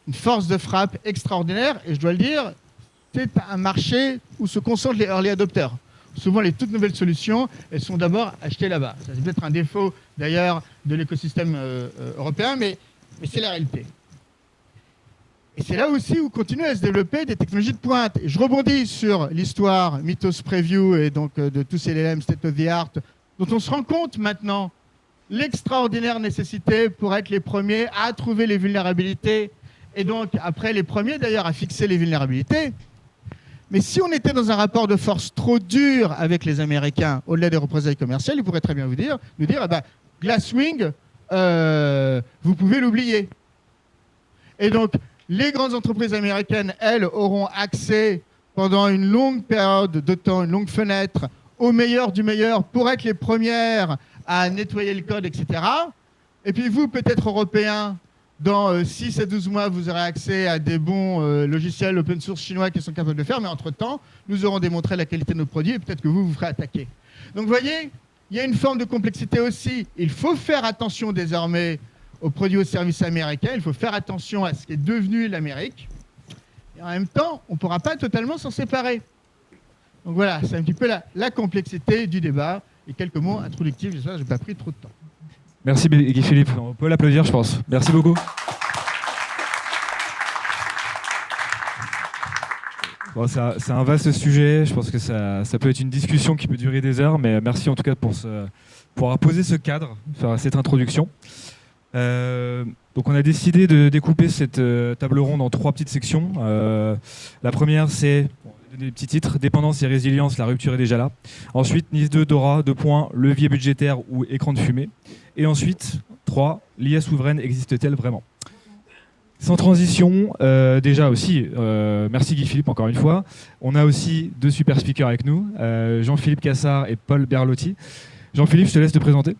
une force de frappe extraordinaire, et je dois le dire, c'est un marché où se concentrent les early adopters. Souvent, les toutes nouvelles solutions, elles sont d'abord achetées là-bas. Ça, c'est peut-être un défaut, d'ailleurs, de l'écosystème européen, mais c'est la réalité. Et c'est là aussi où continuent à se développer des technologies de pointe. Et je rebondis sur l'histoire Mythos Preview et donc de tous ces LLM State of the Art, dont on se rend compte maintenant l'extraordinaire nécessité pour être les premiers à trouver les vulnérabilités, et donc après les premiers d'ailleurs à fixer les vulnérabilités. Mais si on était dans un rapport de force trop dur avec les Américains, au-delà des représailles commerciales, ils pourraient très bien nous dire Glasswing, vous pouvez l'oublier. Et donc, les grandes entreprises américaines, elles, auront accès pendant une longue période de temps, une longue fenêtre, au meilleur du meilleur pour être les premières à nettoyer le code, etc. Et puis vous, peut-être Européens, dans 6 à 12 mois, vous aurez accès à des bons logiciels open source chinois qui sont capables de le faire, mais entre-temps, nous aurons démontré la qualité de nos produits et peut-être que vous ferez attaquer. Donc vous voyez, il y a une forme de complexité aussi. Il faut faire attention désormais aux produits et services américains. Il faut faire attention à ce qui est devenu l'Amérique. Et en même temps, on ne pourra pas totalement s'en séparer. Donc voilà, c'est un petit peu la complexité du débat. Et quelques mots introductifs, j'espère que je n'ai pas pris trop de temps. Merci Guy Philippe. On peut l'applaudir, je pense. Merci beaucoup. Bon, c'est un vaste sujet. Je pense que ça peut être une discussion qui peut durer des heures, mais merci en tout cas pour avoir posé ce cadre, faire cette introduction. Donc on a décidé de découper cette table ronde en 3 petites sections. La première, c'est des petits titres: dépendance et résilience, la rupture est déjà là. Ensuite, Nice 2, Dora, 2 points, levier budgétaire ou écran de fumée. Et ensuite, 3, l'IA souveraine existe-t-elle vraiment? Sans transition, déjà aussi, merci Guy Philippe encore une fois. On a aussi 2 super speakers avec nous, Jean-Philippe Cassard et Paul Berlotti. Jean-Philippe, je te laisse te présenter.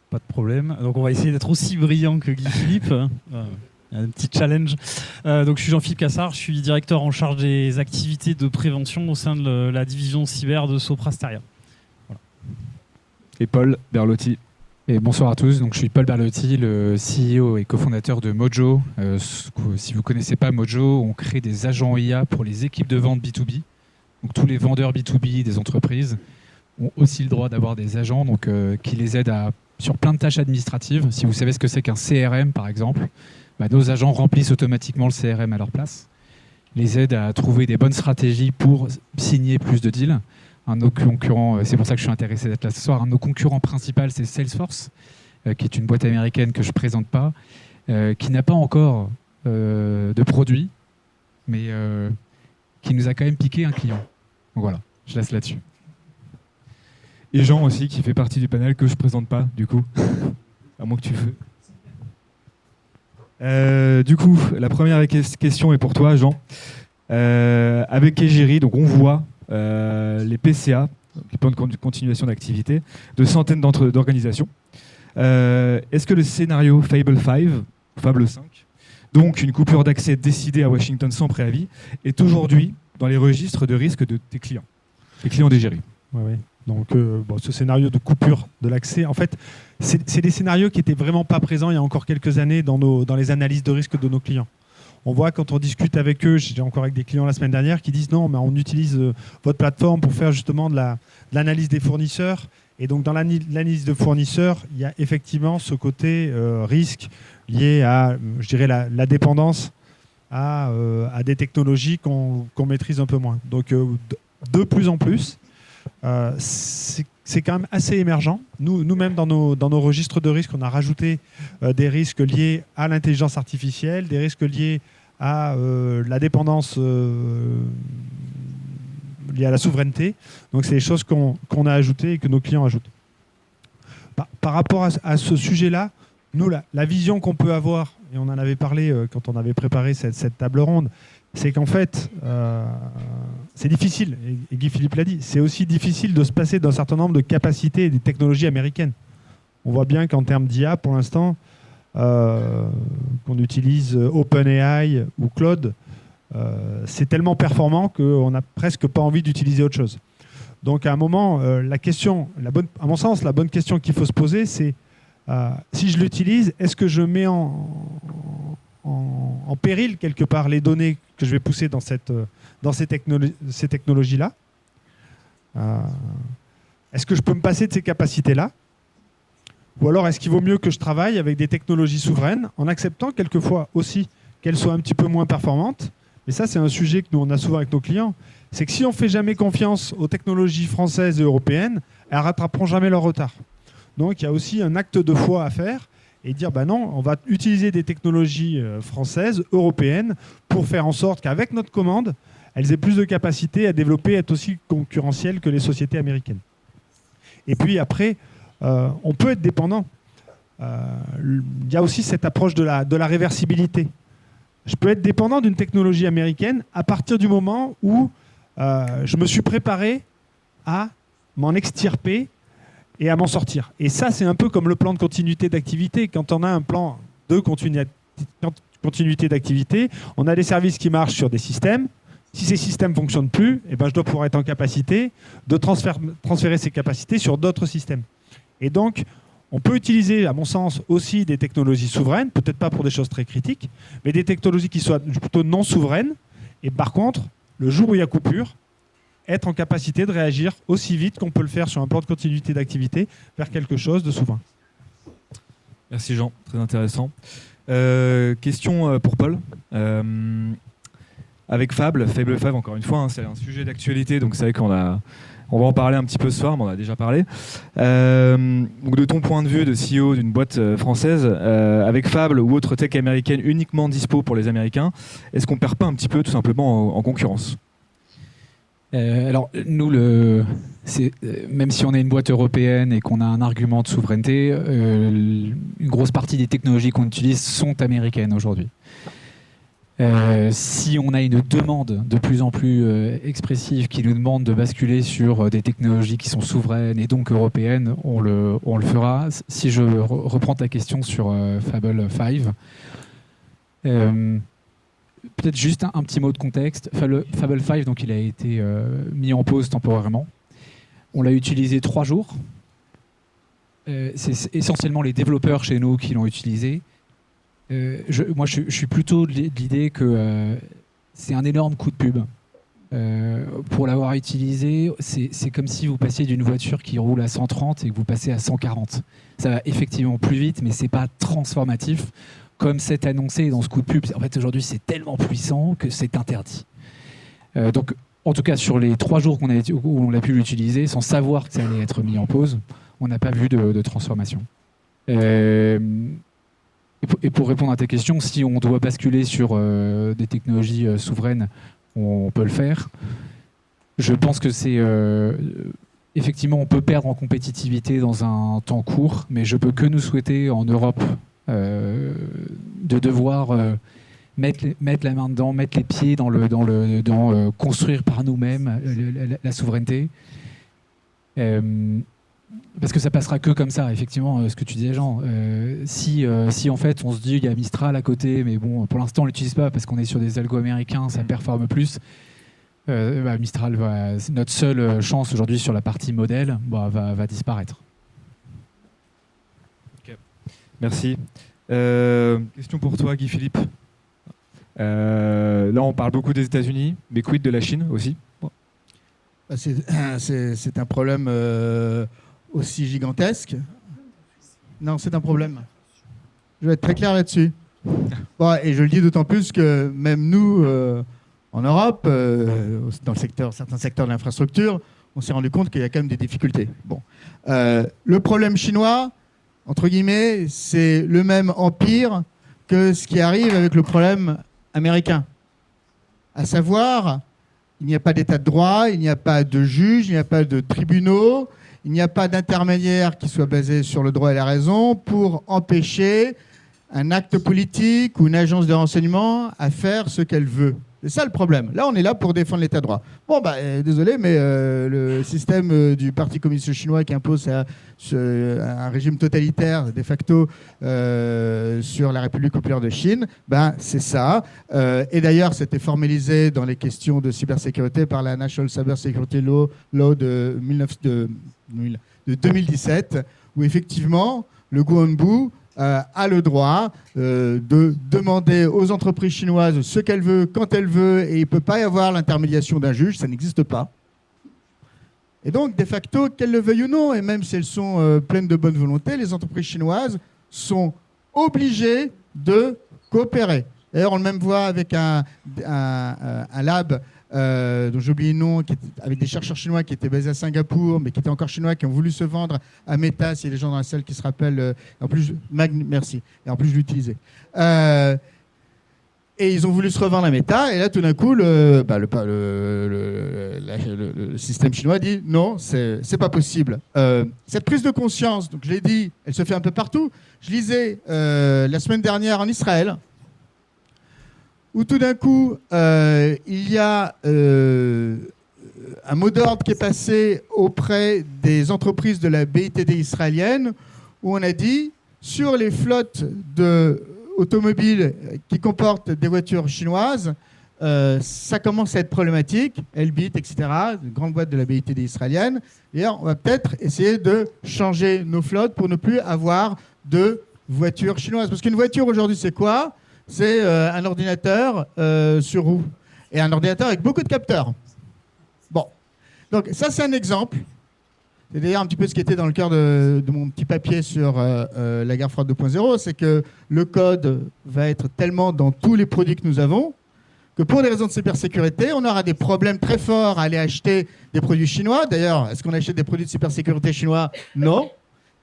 Pas de problème. Donc on va essayer d'être aussi brillant que Guy Philippe. Il y a un petit challenge. Donc je suis Jean-Philippe Cassard, je suis directeur en charge des activités de prévention au sein de la division cyber de Sopra Steria. Voilà. Et Paul Berlotti. Et bonsoir à tous, donc je suis Paul Berlotti, le CEO et cofondateur de Mojo. Si vous ne connaissez pas Mojo, on crée des agents IA pour les équipes de vente B2B. Donc tous les vendeurs B2B des entreprises ont aussi le droit d'avoir des agents qui les aident sur plein de tâches administratives. Si vous savez ce que c'est qu'un CRM par exemple, nos agents remplissent automatiquement le CRM à leur place, les aident à trouver des bonnes stratégies pour signer plus de deals. Un de nos concurrents, c'est pour ça que je suis intéressé d'être là ce soir, un de nos concurrents principaux, c'est Salesforce, qui est une boîte américaine que je ne présente pas, qui n'a pas encore de produit, mais qui nous a quand même piqué un client. Donc voilà, je laisse là-dessus. Et Jean aussi, qui fait partie du panel que je ne présente pas, du coup, à moins que tu veux. Du coup, la première question est pour toi, Jean. Avec Egiri, donc on voit les PCA, les plans de continuation d'activité, de centaines d'organisations. Est-ce que le scénario Fable 5, Fable 5, donc une coupure d'accès décidée à Washington sans préavis, est aujourd'hui dans les registres de risque de tes clients, les clients d'Egiri? Ouais. Donc, ce scénario de coupure de l'accès, en fait, c'est des scénarios qui n'étaient vraiment pas présents il y a encore quelques années dans les analyses de risque de nos clients. On voit quand on discute avec eux, j'étais encore avec des clients la semaine dernière qui disent non, mais on utilise votre plateforme pour faire justement de l'analyse des fournisseurs. Et donc dans l'analyse de fournisseurs, il y a effectivement ce côté risque lié à, je dirais, la dépendance à des technologies qu'on maîtrise un peu moins. Donc de plus en plus, c'est quand même assez émergent. Nous-mêmes, dans nos registres de risque, on a rajouté des risques liés à l'intelligence artificielle, des risques liés à la dépendance liée à la souveraineté. Donc, c'est des choses qu'on a ajoutées et que nos clients ajoutent. Par rapport à ce sujet-là, nous, la vision qu'on peut avoir, et on en avait parlé quand on avait préparé cette table ronde, c'est qu'en fait, c'est difficile, et Guy Philippe l'a dit, c'est aussi difficile de se passer d'un certain nombre de capacités et des technologies américaines. On voit bien qu'en termes d'IA, pour l'instant, qu'on utilise OpenAI ou Claude, c'est tellement performant qu'on n'a presque pas envie d'utiliser autre chose. Donc à un moment, la question, à mon sens, la bonne question qu'il faut se poser, c'est si je l'utilise, est-ce que je mets en péril quelque part les données que je vais pousser dans ces technologies-là? Est-ce que je peux me passer de ces capacités-là? Ou alors est-ce qu'il vaut mieux que je travaille avec des technologies souveraines en acceptant quelquefois aussi qu'elles soient un petit peu moins performantes? Et ça, c'est un sujet que nous, on a souvent avec nos clients. C'est que si on ne fait jamais confiance aux technologies françaises et européennes, elles ne rattraperont jamais leur retard. Donc il y a aussi un acte de foi à faire et dire non, on va utiliser des technologies françaises, européennes, pour faire en sorte qu'avec notre commande, elles aient plus de capacité à développer, à être aussi concurrentielles que les sociétés américaines. Et puis après, on peut être dépendant. Il y a aussi cette approche de la réversibilité. Je peux être dépendant d'une technologie américaine à partir du moment où je me suis préparé à m'en extirper et à m'en sortir. Et ça, c'est un peu comme le plan de continuité d'activité. Quand on a un plan de continuité d'activité, on a des services qui marchent sur des systèmes Si ces systèmes ne fonctionnent plus, eh ben, je dois pouvoir être en capacité de transférer ces capacités sur d'autres systèmes. Et donc, on peut utiliser, à mon sens, aussi des technologies souveraines, peut-être pas pour des choses très critiques, mais des technologies qui soient plutôt non souveraines. Et par contre, le jour où il y a coupure, être en capacité de réagir aussi vite qu'on peut le faire sur un plan de continuité d'activité vers quelque chose de souverain. Merci Jean, très intéressant. Question pour Paul. Avec Fable 5 encore une fois, hein, c'est un sujet d'actualité, donc c'est vrai qu'on va en parler un petit peu ce soir, mais on en a déjà parlé. Donc de ton point de vue de CEO d'une boîte française, avec Fable ou autre tech américaine uniquement dispo pour les Américains, est-ce qu'on perd pas un petit peu tout simplement en concurrence ? Alors, nous, même si on est une boîte européenne et qu'on a un argument de souveraineté, une grosse partie des technologies qu'on utilise sont américaines aujourd'hui. Si on a une demande de plus en plus expressive qui nous demande de basculer sur des technologies qui sont souveraines et donc européennes, on le fera. Si je reprends ta question sur Fable 5, peut-être juste un petit mot de contexte. Fable 5, donc, il a été mis en pause temporairement. On l'a utilisé 3 jours. C'est essentiellement les développeurs chez nous qui l'ont utilisé. Moi, je suis plutôt de l'idée que c'est un énorme coup de pub. Pour l'avoir utilisé, c'est comme si vous passiez d'une voiture qui roule à 130 et que vous passez à 140. Ça va effectivement plus vite, mais c'est pas transformatif. Comme c'est annoncé dans ce coup de pub, en fait aujourd'hui c'est tellement puissant que c'est interdit. Donc en tout cas sur les 3 jours où on a pu l'utiliser, sans savoir que ça allait être mis en pause, on n'a pas vu de transformation. Et pour répondre à ta question, si on doit basculer sur des technologies souveraines, on peut le faire. Je pense que c'est... effectivement, on peut perdre en compétitivité dans un temps court, mais je peux que nous souhaiter en Europe de devoir mettre la main dedans, mettre les pieds dans construire par nous-mêmes la souveraineté. Parce que ça passera que comme ça, effectivement, ce que tu disais, Jean. Si en fait on se dit il y a Mistral à côté, mais bon, pour l'instant on l'utilise pas parce qu'on est sur des algos américains, ça performe plus. Mistral, notre seule chance aujourd'hui sur la partie modèle, va disparaître. Merci. Question pour toi, Guy-Philippe. Là, on parle beaucoup des États-Unis, mais quid de la Chine aussi ? C'est un problème aussi gigantesque. Non, c'est un problème. Je vais être très clair là-dessus. Bon, et je le dis d'autant plus que même nous, en Europe, dans certains secteurs de l'infrastructure, on s'est rendu compte qu'il y a quand même des difficultés. Bon. Le problème chinois, entre guillemets, c'est le même empire que ce qui arrive avec le problème américain. À savoir, il n'y a pas d'état de droit, il n'y a pas de juge, il n'y a pas de tribunaux, il n'y a pas d'intermédiaire qui soit basé sur le droit et la raison pour empêcher un acte politique ou une agence de renseignement à faire ce qu'elle veut. C'est ça le problème. Là, on est là pour défendre l'état de droit. Bon, désolé, mais le système du Parti communiste chinois qui impose un régime totalitaire, de facto, sur la République populaire de Chine, c'est ça. Et d'ailleurs, c'était formalisé dans les questions de cybersécurité par la National Cyber Security Law de 2017, où effectivement, le Guangbu a le droit de demander aux entreprises chinoises ce qu'elle veut, quand elle veut, et il ne peut pas y avoir l'intermédiation d'un juge, ça n'existe pas. Et donc, de facto, qu'elles le veuillent ou non, et même si elles sont pleines de bonne volonté, les entreprises chinoises sont obligées de coopérer. D'ailleurs, on le même voit avec un lab dont j'ai oublié le nom, avec des chercheurs chinois qui étaient basés à Singapour, mais qui étaient encore chinois, qui ont voulu se vendre à Meta. S'il y a des gens dans la salle qui se rappellent, en plus, merci. Et en plus, je l'utilisais. Et ils ont voulu se revendre à Meta, et là, tout d'un coup, le système chinois dit non, c'est pas possible. Cette prise de conscience, donc je l'ai dit, elle se fait un peu partout. Je lisais la semaine dernière en Israël, où tout d'un coup, il y a un mot d'ordre qui est passé auprès des entreprises de la BITD israélienne, où on a dit, sur les flottes automobiles qui comportent des voitures chinoises, ça commence à être problématique, Elbit, etc., une grande boîte de la BITD israélienne. Et on va peut-être essayer de changer nos flottes pour ne plus avoir de voitures chinoises. Parce qu'une voiture aujourd'hui, c'est quoi? C'est un ordinateur sur roue. Et un ordinateur avec beaucoup de capteurs. Bon. Donc ça, c'est un exemple. C'est d'ailleurs un petit peu ce qui était dans le cœur de mon petit papier sur la guerre froide 2.0, c'est que le code va être tellement dans tous les produits que nous avons que pour des raisons de cybersécurité, on aura des problèmes très forts à aller acheter des produits chinois. D'ailleurs, est-ce qu'on achète des produits de cybersécurité chinois? Non.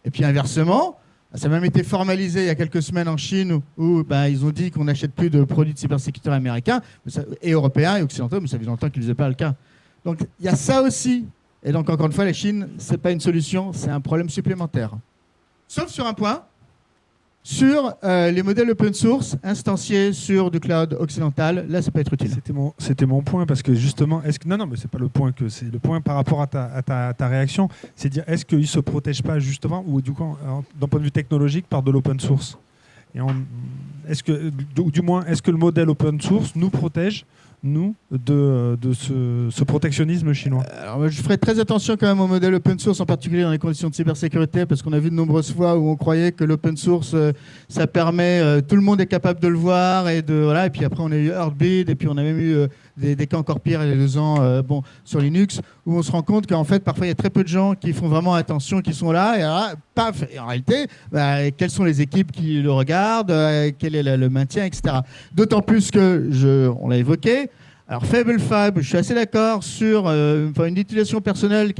Et puis inversement, ça a même été formalisé il y a quelques semaines en Chine où ils ont dit qu'on n'achète plus de produits de cybersécurité américains et européens et occidentaux, mais ça fait longtemps qu'ils ne faisaient pas le cas. Donc il y a ça aussi. Et donc encore une fois, la Chine, ce n'est pas une solution, c'est un problème supplémentaire. Sauf sur un point, sur les modèles open source instanciés sur du cloud occidental, là ça peut être utile. C'était mon point, parce que justement, non, mais c'est pas le point, que c'est le point par rapport à ta réaction, c'est de dire, est-ce qu'ils se protègent pas justement, ou du coup, d'un point de vue technologique, par de l'open source? Et est-ce que le modèle open source nous protège, nous, de ce protectionnisme chinois? Alors, je ferai très attention quand même au modèle open source, en particulier dans les conditions de cybersécurité, parce qu'on a vu de nombreuses fois où on croyait que l'open source, ça permet, tout le monde est capable de le voir, et puis après on a eu Heartbleed, et puis on a même eu des cas encore pires il y a 2 ans sur Linux, où on se rend compte qu'en fait parfois il y a très peu de gens qui font vraiment attention, qui sont là, et alors, paf, et en réalité, quelles sont les équipes qui le regardent, quel est le maintien, etc. D'autant plus que, on l'a évoqué, alors FableFab, je suis assez d'accord sur une utilisation personnelle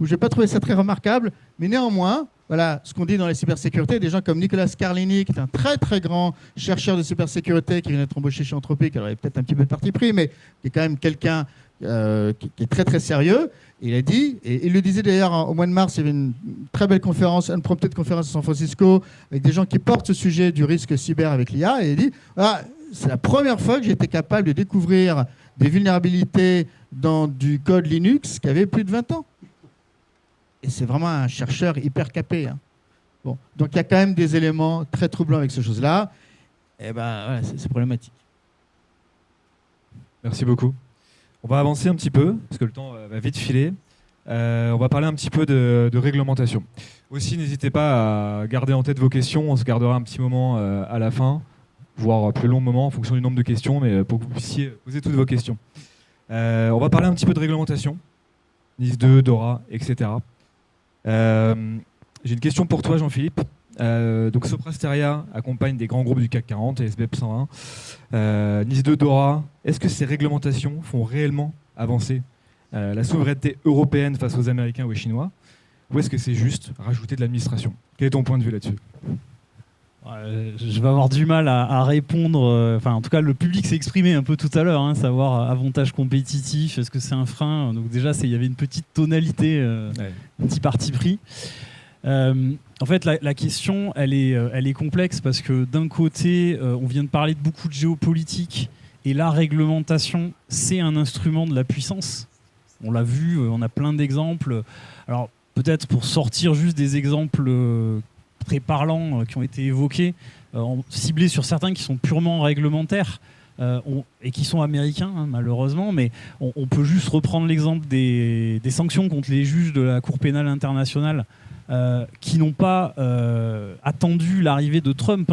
où je n'ai pas trouvé ça très remarquable, mais néanmoins, voilà, ce qu'on dit dans la cybersécurité, des gens comme Nicolas Scarlini, qui est un très très grand chercheur de cybersécurité, qui vient d'être embauché chez Anthropic, alors il y a peut-être un petit peu de parti pris, mais qui est quand même quelqu'un qui est très très sérieux. Il a dit, et il le disait d'ailleurs au mois de mars, il y avait une très belle conférence, une promptée de conférence à San Francisco, avec des gens qui portent ce sujet du risque cyber avec l'IA, et il dit, c'est la première fois que j'ai été capable de découvrir des vulnérabilités dans du code Linux qui avait plus de 20 ans. Et c'est vraiment un chercheur hyper capé. Hein. Bon. Donc il y a quand même des éléments très troublants avec ces choses-là. Et voilà, c'est problématique. Merci beaucoup. On va avancer un petit peu, parce que le temps va vite filer. On va parler un petit peu de réglementation. Aussi, n'hésitez pas à garder en tête vos questions. On se gardera un petit moment à la fin, voire plus long moment en fonction du nombre de questions, mais pour que vous puissiez poser toutes vos questions. On va parler un petit peu de réglementation, NIS2, DORA, etc. J'ai une question pour toi, Jean-Philippe. Donc Sopra Steria accompagne des grands groupes du CAC 40 et SBEP 101. NIS2, DORA, est-ce que ces réglementations font réellement avancer la souveraineté européenne face aux Américains ou aux Chinois, ou est-ce que c'est juste rajouter de l'administration? Quel est ton point de vue là-dessus? Je vais avoir du mal à répondre. En tout cas, le public s'est exprimé un peu tout à l'heure, savoir avantage compétitif, est-ce que c'est un frein? Donc déjà, il y avait une petite tonalité, un petit parti pris. En fait, la question, elle est complexe parce que d'un côté, on vient de parler de beaucoup de géopolitique et la réglementation, c'est un instrument de la puissance. On l'a vu, on a plein d'exemples. Alors, peut-être pour sortir juste des exemples très parlants qui ont été évoqués, ciblés sur certains qui sont purement réglementaires et qui sont américains, malheureusement, mais on peut juste reprendre l'exemple des sanctions contre les juges de la Cour pénale internationale qui n'ont pas attendu l'arrivée de Trump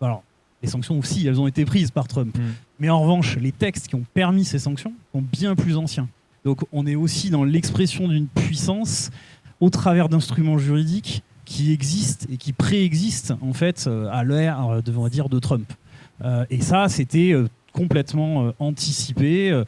Alors, les sanctions aussi, elles ont été prises par Trump. Mais en revanche, les textes qui ont permis ces sanctions sont bien plus anciens. Donc on est aussi dans l'expression d'une puissance au travers d'instruments juridiques qui existent et qui préexistent en fait à l'ère de Trump. Et ça, c'était complètement anticipé.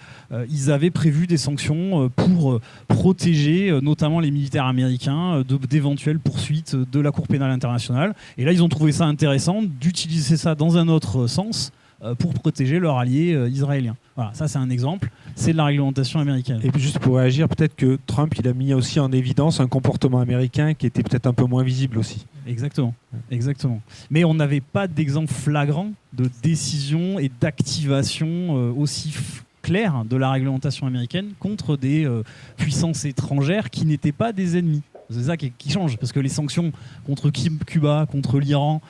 Ils avaient prévu des sanctions pour protéger notamment les militaires américains d'éventuelles poursuites de la Cour pénale internationale. Et là, ils ont trouvé ça intéressant d'utiliser ça dans un autre sens pour protéger leurs alliés israéliens. Voilà, ça c'est un exemple, c'est de la réglementation américaine. Et puis juste pour réagir, peut-être que Trump il a mis aussi en évidence un comportement américain qui était peut-être un peu moins visible aussi. Exactement. Mais on n'avait pas d'exemple flagrant de décision et d'activation aussi claire de la réglementation américaine contre des puissances étrangères qui n'étaient pas des ennemis. C'est ça qui change, parce que les sanctions contre Cuba, contre l'Iran,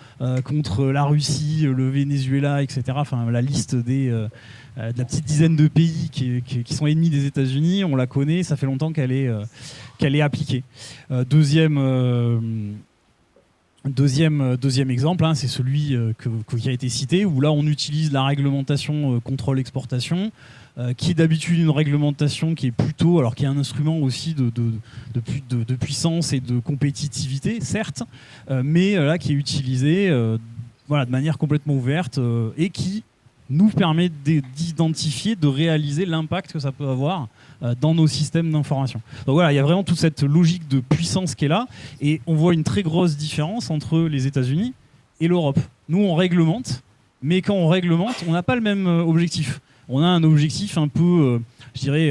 contre la Russie, le Venezuela, etc., enfin la liste de la petite dizaine de pays qui sont ennemis des États-Unis, on la connaît, ça fait longtemps qu'elle est appliquée. Deuxième exemple, hein, c'est celui qui a été cité, où là on utilise la réglementation contrôle-exportation, qui est d'habitude une réglementation qui est plutôt, alors qui est un instrument aussi de puissance et de compétitivité, certes, mais là qui est utilisé de manière complètement ouverte et qui nous permet d'identifier, de réaliser l'impact que ça peut avoir dans nos systèmes d'information. Donc voilà, il y a vraiment toute cette logique de puissance qui est là, et on voit une très grosse différence entre les États-Unis et l'Europe. Nous, on réglemente, mais quand on réglemente, on n'a pas le même objectif. On a un objectif un peu, je dirais,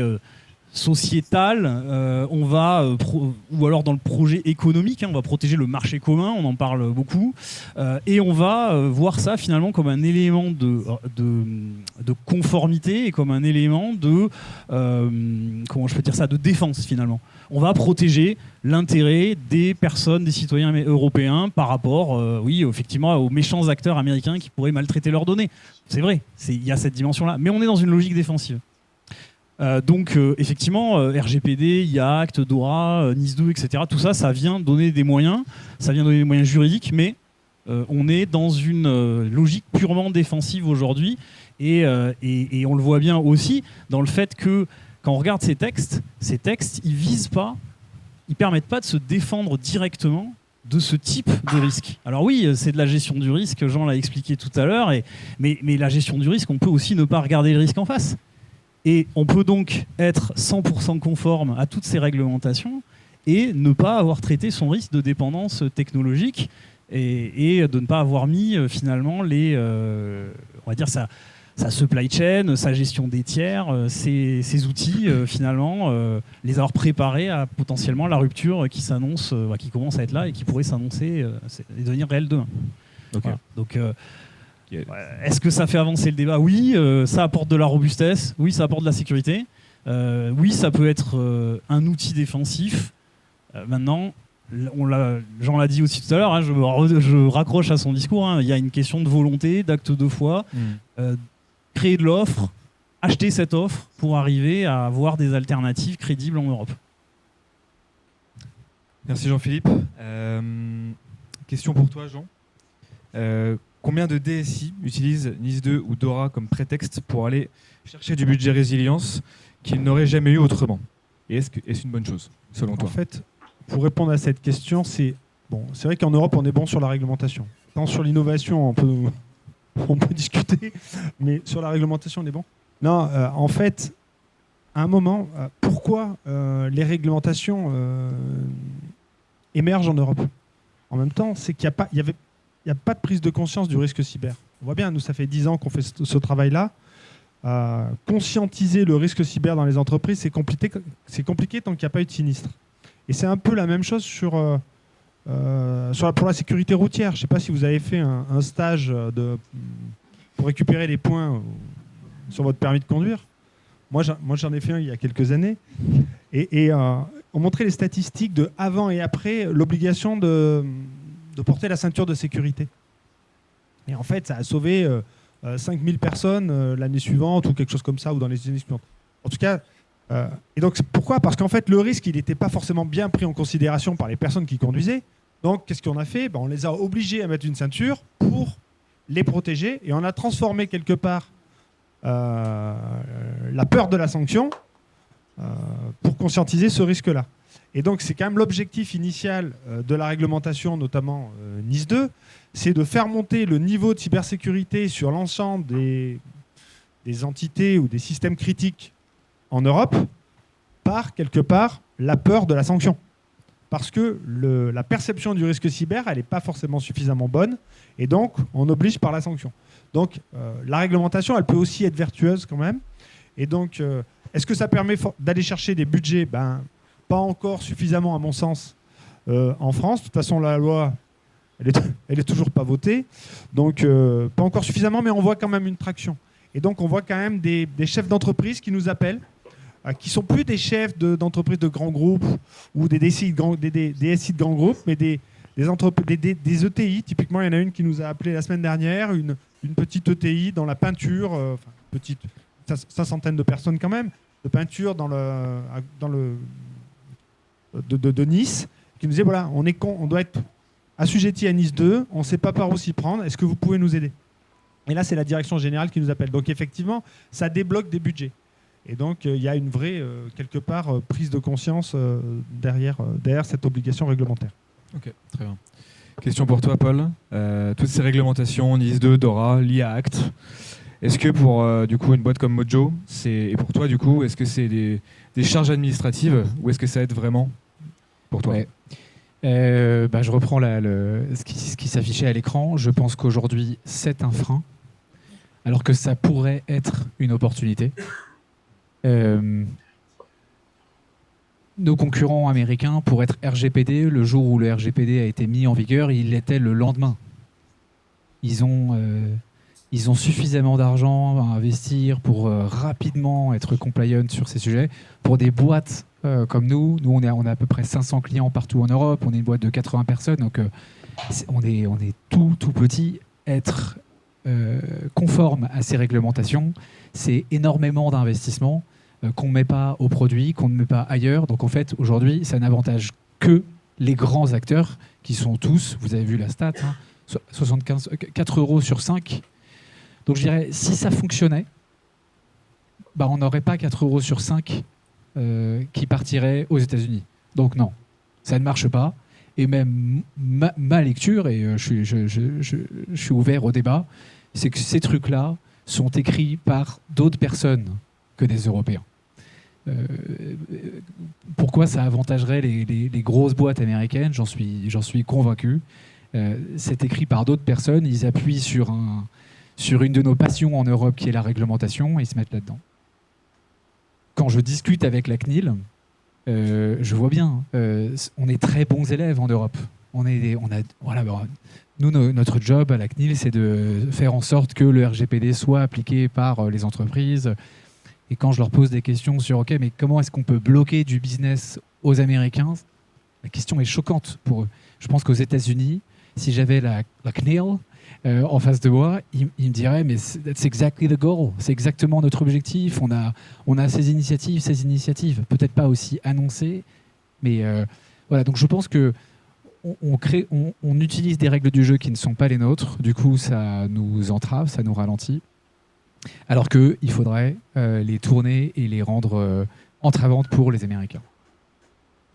sociétal, on va ou alors dans le projet économique, hein, on va protéger le marché commun, on en parle beaucoup, et on va voir ça finalement comme un élément de conformité et comme un élément de comment je peux dire ça, de défense finalement. On va protéger l'intérêt des personnes, des citoyens européens par rapport, oui, effectivement, aux méchants acteurs américains qui pourraient maltraiter leurs données. C'est vrai, il y a cette dimension-là, mais on est dans une logique défensive. Donc effectivement, RGPD, IACT, DORA, NIS2, etc., tout ça, ça vient donner des moyens, juridiques, mais on est dans une logique purement défensive aujourd'hui, et on le voit bien aussi dans le fait que quand on regarde ces textes, ils permettent pas de se défendre directement de ce type de risque. Alors oui, c'est de la gestion du risque, Jean l'a expliqué tout à l'heure, mais la gestion du risque, on peut aussi ne pas regarder le risque en face. Et on peut donc être 100% conforme à toutes ces réglementations et ne pas avoir traité son risque de dépendance technologique et de ne pas avoir mis finalement on va dire sa supply chain, sa gestion des tiers, ses outils finalement, les avoir préparés à potentiellement la rupture qui s'annonce, qui commence à être là et qui pourrait s'annoncer et devenir réelle demain. Okay. Voilà. Donc est-ce que ça fait avancer le débat? Oui, ça apporte de la robustesse, oui, ça apporte de la sécurité, oui, ça peut être un outil défensif. Maintenant, Jean l'a dit aussi tout à l'heure, hein, je raccroche à son discours, hein, il y a une question de volonté, d'acte de foi, créer de l'offre, acheter cette offre pour arriver à avoir des alternatives crédibles en Europe. Merci Jean-Philippe. Question pour toi, Jean. Combien de DSI utilisent NIS2 ou DORA comme prétexte pour aller chercher du budget résilience qu'ils n'auraient jamais eu autrement? Et est-ce une bonne chose, selon toi? En fait, pour répondre à cette question, c'est vrai qu'en Europe, on est bon sur la réglementation. Tant sur l'innovation, on peut discuter, mais sur la réglementation, on est bon. Non, en fait, à un moment, pourquoi les réglementations émergent en Europe? En même temps, c'est qu'il n'y a pas de prise de conscience du risque cyber. On voit bien, nous, ça fait 10 ans qu'on fait ce travail-là. Conscientiser le risque cyber dans les entreprises, c'est compliqué tant qu'il n'y a pas eu de sinistre. Et c'est un peu la même chose pour la sécurité routière. Je ne sais pas si vous avez fait un stage pour récupérer les points sur votre permis de conduire. Moi, j'en ai fait un il y a quelques années. Et on montrait les statistiques de avant et après l'obligation de porter la ceinture de sécurité. Et en fait, ça a sauvé 5000 personnes l'année suivante ou quelque chose comme ça, ou dans les années suivantes. En tout cas, et donc pourquoi? Parce qu'en fait, le risque, il n'était pas forcément bien pris en considération par les personnes qui conduisaient. Donc, qu'est-ce qu'on a fait? On les a obligés à mettre une ceinture pour les protéger, et on a transformé quelque part la peur de la sanction pour conscientiser ce risque-là. Et donc, c'est quand même l'objectif initial de la réglementation, notamment NIS2, c'est de faire monter le niveau de cybersécurité sur l'ensemble des entités ou des systèmes critiques en Europe par, quelque part, la peur de la sanction. Parce que la perception du risque cyber, elle n'est pas forcément suffisamment bonne, et donc, on oblige par la sanction. Donc, la réglementation, elle peut aussi être vertueuse quand même. Et donc, est-ce que ça permet d'aller chercher des budgets? Pas encore suffisamment, à mon sens, en France. De toute façon, la loi, elle est toujours pas votée. Donc, pas encore suffisamment, mais on voit quand même une traction. Et donc, on voit quand même des chefs d'entreprise qui nous appellent qui sont plus des chefs d'entreprises de grands groupes ou des DSI des SI de grands groupes, mais des ETI. Typiquement, il y en a une qui nous a appelé la semaine dernière, une petite ETI dans la peinture, petite, 500 de personnes quand même, de peinture de Nice, qui nous disait voilà, on doit être assujetti à Nice 2, on ne sait pas par où s'y prendre, est-ce que vous pouvez nous aider? Et là, c'est la direction générale qui nous appelle. Donc effectivement, ça débloque des budgets. Et donc, il y a une vraie, quelque part, prise de conscience derrière cette obligation réglementaire. Ok, très bien. Question pour toi, Paul. Toutes ces réglementations, NIS 2, DORA, l'IA Act, est-ce que pour du coup, une boîte comme Mojo, et pour toi, du coup, est-ce que c'est des charges administratives ou est-ce que ça aide vraiment pour toi? Ouais. Je reprends ce qui s'affichait à l'écran. Je pense qu'aujourd'hui, c'est un frein, alors que ça pourrait être une opportunité. Nos concurrents américains, pour être RGPD, le jour où le RGPD a été mis en vigueur, il l'était le lendemain. Ils ont suffisamment d'argent à investir pour rapidement être compliant sur ces sujets. Pour des boîtes comme nous on a à peu près 500 clients partout en Europe, on est une boîte de 80 personnes, donc on est tout petit. Être conforme à ces réglementations, c'est énormément d'investissements qu'on ne met pas au produit, qu'on ne met pas ailleurs. Donc en fait, aujourd'hui, ça n'avantage que les grands acteurs qui sont tous, vous avez vu la stat, 4 € sur 5. Donc je dirais, si ça fonctionnait, on n'aurait pas 4 € sur 5 qui partiraient aux États-Unis. Donc non, ça ne marche pas. Et même ma lecture, et je suis ouvert au débat, c'est que ces trucs-là sont écrits par d'autres personnes que des Européens. Pourquoi ça avantagerait les grosses boîtes américaines? J'en suis convaincu. C'est écrit par d'autres personnes. Ils appuient sur une de nos passions en Europe, qui est la réglementation, et ils se mettent là-dedans. Quand je discute avec la CNIL, je vois bien, on est très bons élèves en Europe. Notre job à la CNIL, c'est de faire en sorte que le RGPD soit appliqué par les entreprises. Et quand je leur pose des questions sur OK, mais comment est-ce qu'on peut bloquer du business aux Américains, la question est choquante pour eux. Je pense qu'aux États-Unis, si j'avais la CNIL en face de moi, ils me diraient mais that's exactly the goal. C'est exactement notre objectif. On a ces initiatives, peut-être pas aussi annoncées, mais voilà. Donc je pense que on utilise des règles du jeu qui ne sont pas les nôtres. Du coup, ça nous entrave, ça nous ralentit. Alors qu'il faudrait les tourner et les rendre entravantes pour les Américains.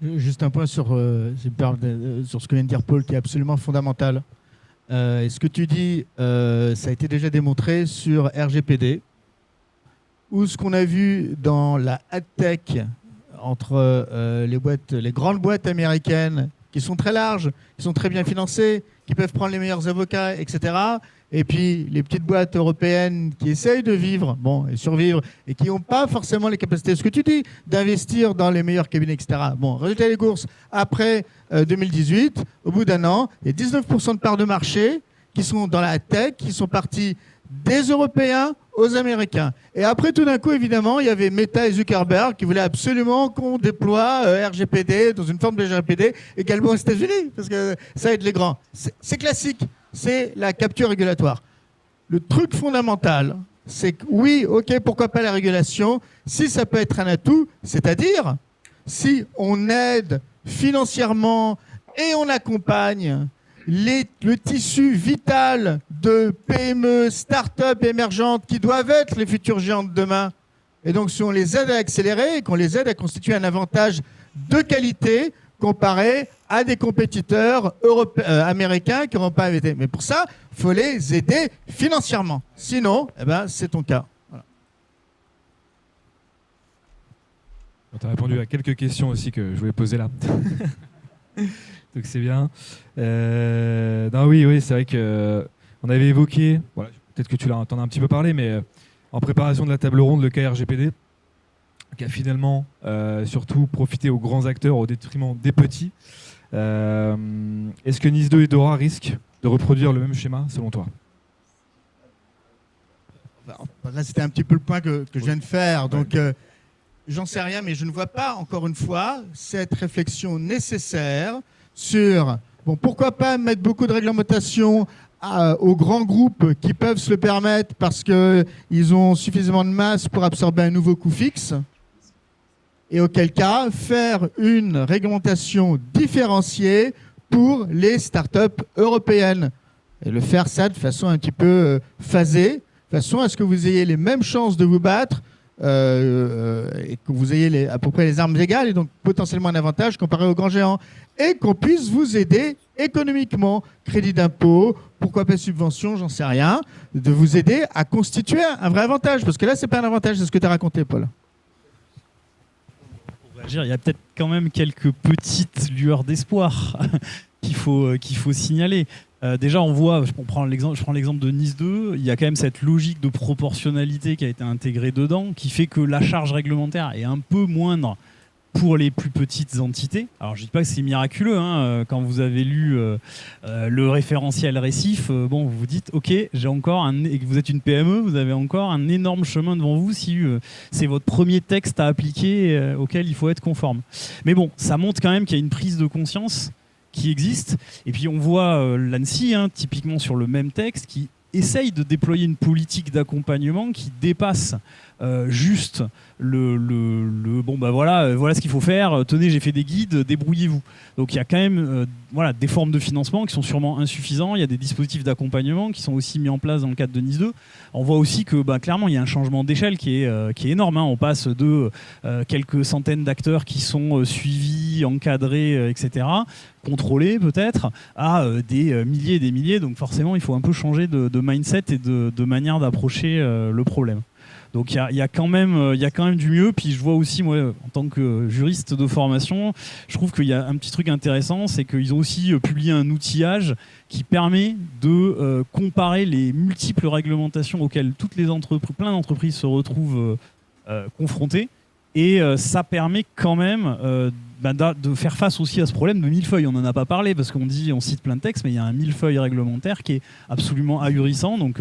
Juste un point sur ce que vient de dire Paul, qui est absolument fondamental. Ce que tu dis, ça a été déjà démontré sur RGPD, ou ce qu'on a vu dans la AdTech entre les grandes boîtes américaines qui sont très larges, qui sont très bien financées, qui peuvent prendre les meilleurs avocats, etc. Et puis les petites boîtes européennes qui essayent de vivre, et survivre, et qui n'ont pas forcément les capacités, ce que tu dis, d'investir dans les meilleurs cabinets, etc. Bon, résultat des courses, après 2018, au bout d'un an, il y a 19% de parts de marché qui sont dans la tech, qui sont partis des Européens aux Américains. Et après, tout d'un coup, évidemment, il y avait Meta et Zuckerberg qui voulaient absolument qu'on déploie RGPD dans une forme de RGPD également aux États-Unis, parce que ça aide les grands. C'est classique. C'est la capture régulatoire. Le truc fondamental, c'est que oui, ok, pourquoi pas la régulation, si ça peut être un atout, c'est-à-dire si on aide financièrement et on accompagne le tissu vital de PME, start-up émergentes qui doivent être les futurs géants de demain, et donc si on les aide à accélérer et qu'on les aide à constituer un avantage de qualité comparé à des compétiteurs américains qui n'auront pas invité. Mais pour ça, il faut les aider financièrement. Sinon, c'est ton cas. Voilà. Tu as répondu à quelques questions aussi que je voulais poser là. Donc c'est bien. Oui, c'est vrai qu'on avait évoqué, voilà, peut-être que tu en as un petit peu parlé, mais en préparation de la table ronde, le cas RGPD, qui a finalement surtout profité aux grands acteurs au détriment des petits. Est-ce que NIS 2 et DORA risquent de reproduire le même schéma, selon toi? Là, c'était un petit peu le point que je viens de faire. Donc, j'en sais rien, mais je ne vois pas, encore une fois, cette réflexion nécessaire sur, bon, pourquoi pas mettre beaucoup de réglementation aux grands groupes qui peuvent se le permettre parce qu'ils ont suffisamment de masse pour absorber un nouveau coût fixe, et auquel cas, faire une réglementation différenciée pour les startups européennes. Et le faire ça de façon un petit peu phasée, de façon à ce que vous ayez les mêmes chances de vous battre et que vous ayez à peu près les armes égales et donc potentiellement un avantage comparé aux grands géants. Et qu'on puisse vous aider économiquement, crédit d'impôt, pourquoi pas subvention, j'en sais rien, de vous aider à constituer un vrai avantage. Parce que là, c'est pas un avantage, c'est ce que tu as raconté, Paul. Il y a peut-être quand même quelques petites lueurs d'espoir qu'il faut signaler. Déjà, on voit, je prends l'exemple de Nice 2, il y a quand même cette logique de proportionnalité qui a été intégrée dedans, qui fait que la charge réglementaire est un peu moindre pour les plus petites entités. Alors, je ne dis pas que c'est miraculeux, hein. Quand vous avez lu le référentiel Récif, bon, vous vous dites, ok, et que vous êtes une PME, vous avez encore un énorme chemin devant vous si c'est votre premier texte à appliquer auquel il faut être conforme. Mais bon, ça montre quand même qu'il y a une prise de conscience qui existe. Et puis on voit l'ANSSI, typiquement sur le même texte, qui essaye de déployer une politique d'accompagnement qui dépasse juste voilà ce qu'il faut faire, tenez, j'ai fait des guides, débrouillez-vous. Donc il y a quand même des formes de financement qui sont sûrement insuffisants, il y a des dispositifs d'accompagnement qui sont aussi mis en place dans le cadre de Nice 2. On voit aussi que clairement il y a un changement d'échelle qui est énorme, hein. On passe de quelques centaines d'acteurs qui sont suivis, encadrés, etc., contrôlés peut-être, à des milliers et des milliers. Donc forcément il faut un peu changer de mindset et de manière d'approcher le problème. Donc il y a quand même du mieux. Puis je vois aussi, moi, en tant que juriste de formation, je trouve qu'il y a un petit truc intéressant, c'est qu'ils ont aussi publié un outillage qui permet de comparer les multiples réglementations auxquelles plein d'entreprises se retrouvent confrontées. Et ça permet quand même de faire face aussi à ce problème de millefeuille. On n'en a pas parlé parce qu'on cite plein de textes, mais il y a un millefeuille réglementaire qui est absolument ahurissant. Donc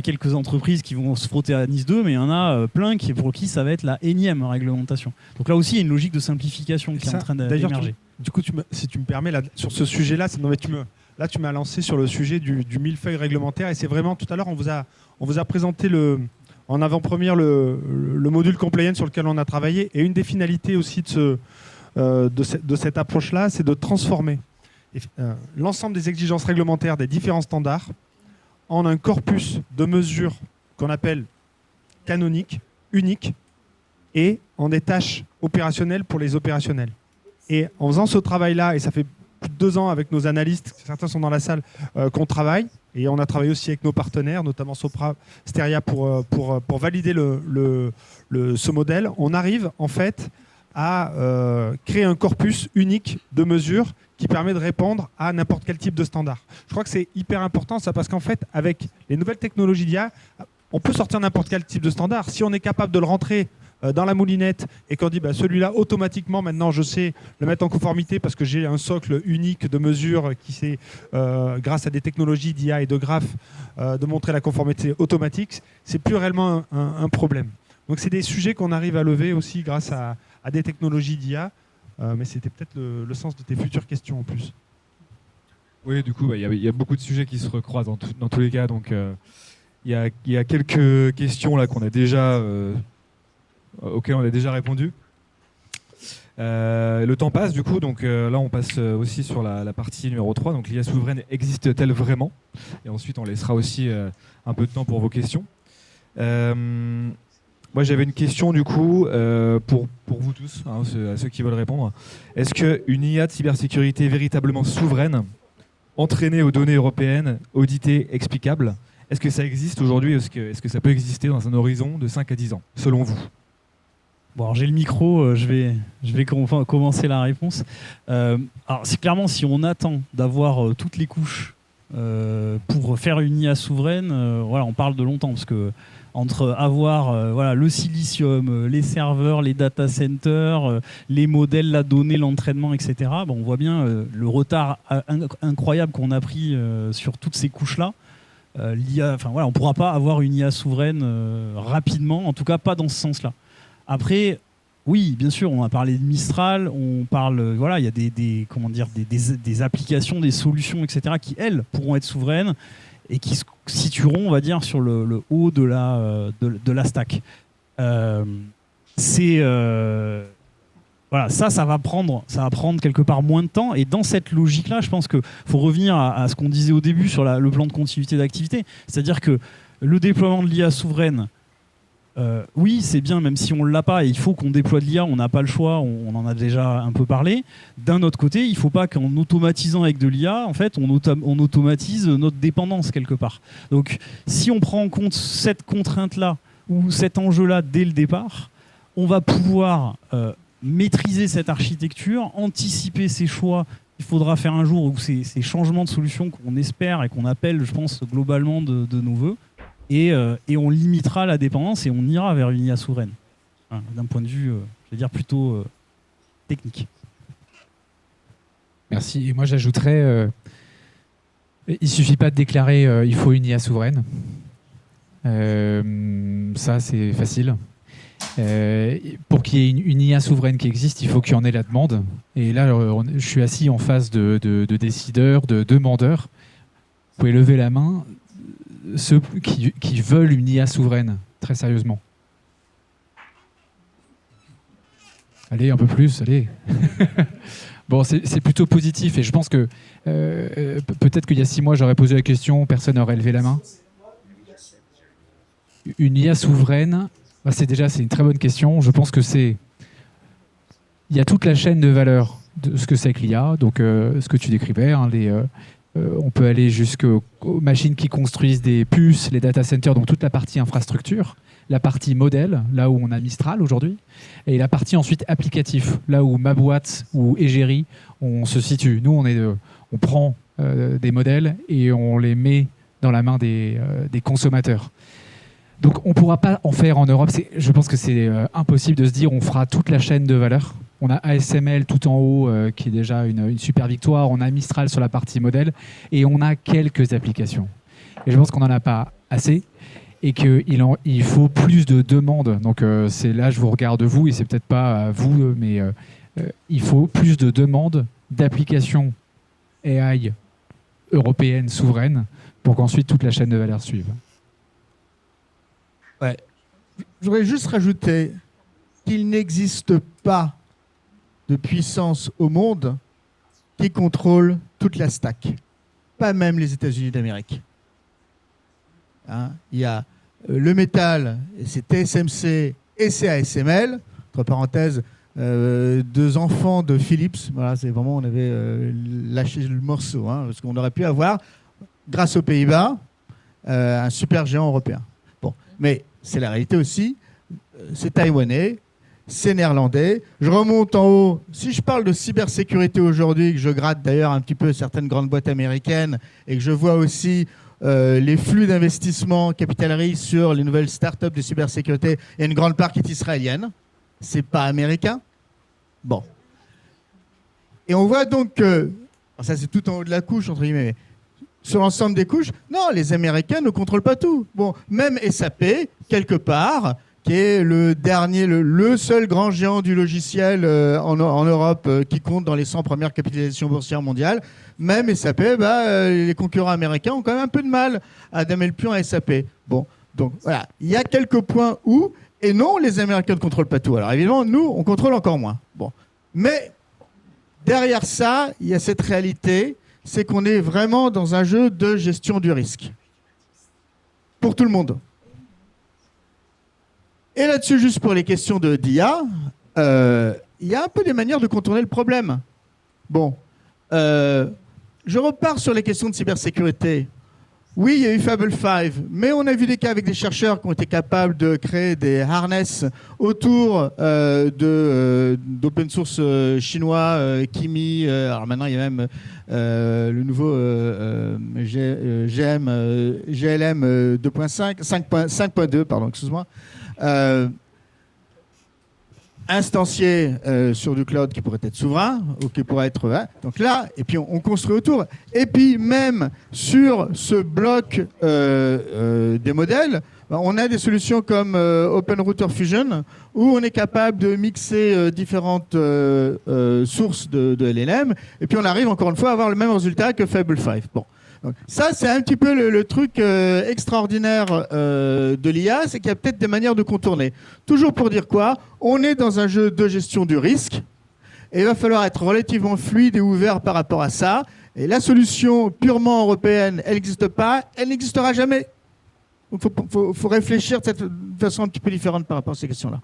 quelques entreprises qui vont se frotter à Nice 2, mais il y en a plein pour qui ça va être la énième réglementation. Donc là aussi, il y a une logique de simplification qui est en train d'émerger. Du coup, si tu me permets, là, sur ce sujet-là, tu m'as lancé sur le sujet du millefeuille réglementaire, et c'est vraiment, tout à l'heure, on vous a présenté en avant-première le module compliance sur lequel on a travaillé, et une des finalités aussi de cette approche-là, c'est de transformer l'ensemble des exigences réglementaires des différents standards en un corpus de mesures qu'on appelle canoniques, uniques, et en des tâches opérationnelles pour les opérationnels. Et en faisant ce travail-là, et ça fait plus de 2 ans avec nos analystes, certains sont dans la salle, qu'on travaille, et on a travaillé aussi avec nos partenaires, notamment Sopra Steria, pour valider ce modèle, on arrive en fait à créer un corpus unique de mesures qui permet de répondre à n'importe quel type de standard. Je crois que c'est hyper important ça, parce qu'en fait, avec les nouvelles technologies d'IA, on peut sortir n'importe quel type de standard. Si on est capable de le rentrer dans la moulinette et qu'on dit celui-là, automatiquement, maintenant, je sais le mettre en conformité parce que j'ai un socle unique de mesures qui sait, grâce à des technologies d'IA et de graphes, de montrer la conformité automatique, c'est plus réellement un problème. Donc c'est des sujets qu'on arrive à lever aussi grâce à des technologies d'IA. Mais c'était peut-être le sens de tes futures questions en plus. Oui, du coup, il y a beaucoup de sujets qui se recroisent dans tous les cas. Donc, il y a quelques questions là auxquelles on a déjà répondu. Le temps passe, du coup. Donc là, on passe aussi sur la partie numéro 3. Donc, l'IA souveraine existe-t-elle vraiment? Et ensuite, on laissera aussi un peu de temps pour vos questions. Moi, j'avais une question du coup pour vous tous, à ceux qui veulent répondre. Est-ce qu'une IA de cybersécurité véritablement souveraine, entraînée aux données européennes, auditée, explicable, est-ce que ça existe aujourd'hui? Est-ce que ça peut exister dans un horizon de 5 à 10 ans, selon vous? Bon, alors j'ai le micro, je vais commencer la réponse. Alors, c'est clairement, si on attend d'avoir toutes les couches pour faire une IA souveraine, on parle de longtemps, parce que entre avoir le silicium, les serveurs, les data centers, les modèles, la donnée, l'entraînement, etc. On voit bien le retard incroyable qu'on a pris sur toutes ces couches-là. L'IA, on ne pourra pas avoir une IA souveraine rapidement, en tout cas pas dans ce sens-là. Après, oui, bien sûr, on a parlé de Mistral, on parle, voilà, il y a des applications, des solutions, etc., qui, elles, pourront être souveraines et qui se situeront, on va dire, sur le haut de la stack. Voilà, ça va prendre quelque part moins de temps. Et dans cette logique-là, je pense qu'il faut revenir à ce qu'on disait au début sur le plan de continuité d'activité. C'est-à-dire que le déploiement de l'IA souveraine, oui, c'est bien, même si on ne l'a pas, et il faut qu'on déploie de l'IA, on n'a pas le choix, on en a déjà un peu parlé. D'un autre côté, il ne faut pas qu'en automatisant avec de l'IA, en fait, on automatise notre dépendance quelque part. Donc, si on prend en compte cette contrainte-là, ou cet enjeu-là dès le départ, on va pouvoir maîtriser cette architecture, anticiper ces choix qu'il faudra faire un jour, ou ces changements de solutions qu'on espère et qu'on appelle, je pense, globalement de nos voeux. Et on limitera la dépendance et on ira vers une IA souveraine, d'un point de vue, je vais dire, plutôt technique. Merci. Et moi, j'ajouterais, il ne suffit pas de déclarer il faut une IA souveraine. Ça, c'est facile. Pour qu'il y ait une IA souveraine qui existe, il faut qu'il y en ait la demande. Et là, je suis assis en face de décideurs, de demandeurs. Vous pouvez lever la main. Ceux qui veulent une IA souveraine, très sérieusement. Allez, un peu plus, allez. Bon, c'est plutôt positif et je pense que peut-être qu'il y a 6 mois, j'aurais posé la question, personne n'aurait levé la main. Une IA souveraine, c'est une très bonne question. Je pense que il y a toute la chaîne de valeur de ce que c'est que l'IA, donc ce que tu décrivais, on peut aller jusqu'aux machines qui construisent des puces, les data centers, donc toute la partie infrastructure, la partie modèle, là où on a Mistral aujourd'hui, et la partie ensuite applicatif, là où ma boîte ou Egeri, on se situe. Nous, on prend des modèles et on les met dans la main des consommateurs. Donc on ne pourra pas en faire en Europe. Je pense que c'est impossible de se dire on fera toute la chaîne de valeur. On a ASML tout en haut qui est déjà une super victoire. On a Mistral sur la partie modèle et on a quelques applications. Et je pense qu'on n'en a pas assez et qu'il faut plus de demandes. Donc c'est là, je vous regarde vous et c'est peut-être pas vous, mais il faut plus de demandes d'applications AI européennes souveraines pour qu'ensuite toute la chaîne de valeur suive. Ouais. J'aurais juste rajouté qu'il n'existe pas de puissance au monde qui contrôle toute la stack. Pas même les États-Unis d'Amérique. Il y a le métal, c'est TSMC et c'est ASML. Entre parenthèses, 2 enfants de Philips. Voilà, c'est vraiment, on avait lâché le morceau. Parce qu'on aurait pu avoir, grâce aux Pays-Bas, un super géant européen. Bon, mais c'est la réalité aussi. C'est taïwanais. C'est néerlandais. Je remonte en haut. Si je parle de cybersécurité aujourd'hui, que je gratte d'ailleurs un petit peu certaines grandes boîtes américaines et que je vois aussi les flux d'investissement capital risque sur les nouvelles startups de cybersécurité, il y a une grande part qui est israélienne. C'est pas américain. Bon. Et on voit donc que, ça c'est tout en haut de la couche, entre guillemets, sur l'ensemble des couches, non, les Américains ne contrôlent pas tout. Bon, même SAP, quelque part, qui est le seul grand géant du logiciel en Europe qui compte dans les 100 premières capitalisations boursières mondiales. Même SAP, les concurrents américains ont quand même un peu de mal à damer le pion à SAP. Bon, donc voilà, il y a quelques points où, et non, les Américains ne contrôlent pas tout. Alors évidemment, nous, on contrôle encore moins. Bon, mais derrière ça, il y a cette réalité, c'est qu'on est vraiment dans un jeu de gestion du risque. Pour tout le monde. Et là-dessus, juste pour les questions d'IA, il y a un peu des manières de contourner le problème. Bon, je repars sur les questions de cybersécurité. Oui, il y a eu Fable 5, mais on a vu des cas avec des chercheurs qui ont été capables de créer des harness autour d'open source chinois, Kimi. Alors maintenant, il y a même le nouveau GLM 5.2, pardon, excuse-moi. Instancié sur du cloud qui pourrait être souverain ou qui pourrait être donc là, et puis on construit autour, et puis même sur ce bloc des modèles, On a des solutions comme Open Router Fusion, où on est capable de mixer différentes sources de LLM, et puis on arrive encore une fois à avoir le même résultat que Fable 5. Bon. Donc, ça, c'est un petit peu le truc extraordinaire de l'IA, c'est qu'il y a peut-être des manières de contourner. Toujours pour dire quoi? On est dans un jeu de gestion du risque, et il va falloir être relativement fluide et ouvert par rapport à ça. Et la solution purement européenne, elle n'existe pas, elle n'existera jamais. Donc il faut réfléchir de cette façon un petit peu différente par rapport à ces questions-là.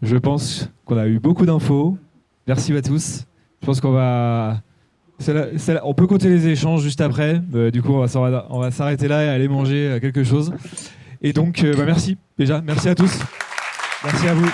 Je pense qu'on a eu beaucoup d'infos. Merci à tous. Je pense qu'on va... On peut compter les échanges juste après. Du coup, on va s'arrêter là et aller manger quelque chose. Et donc, merci déjà. Merci à tous. Merci à vous.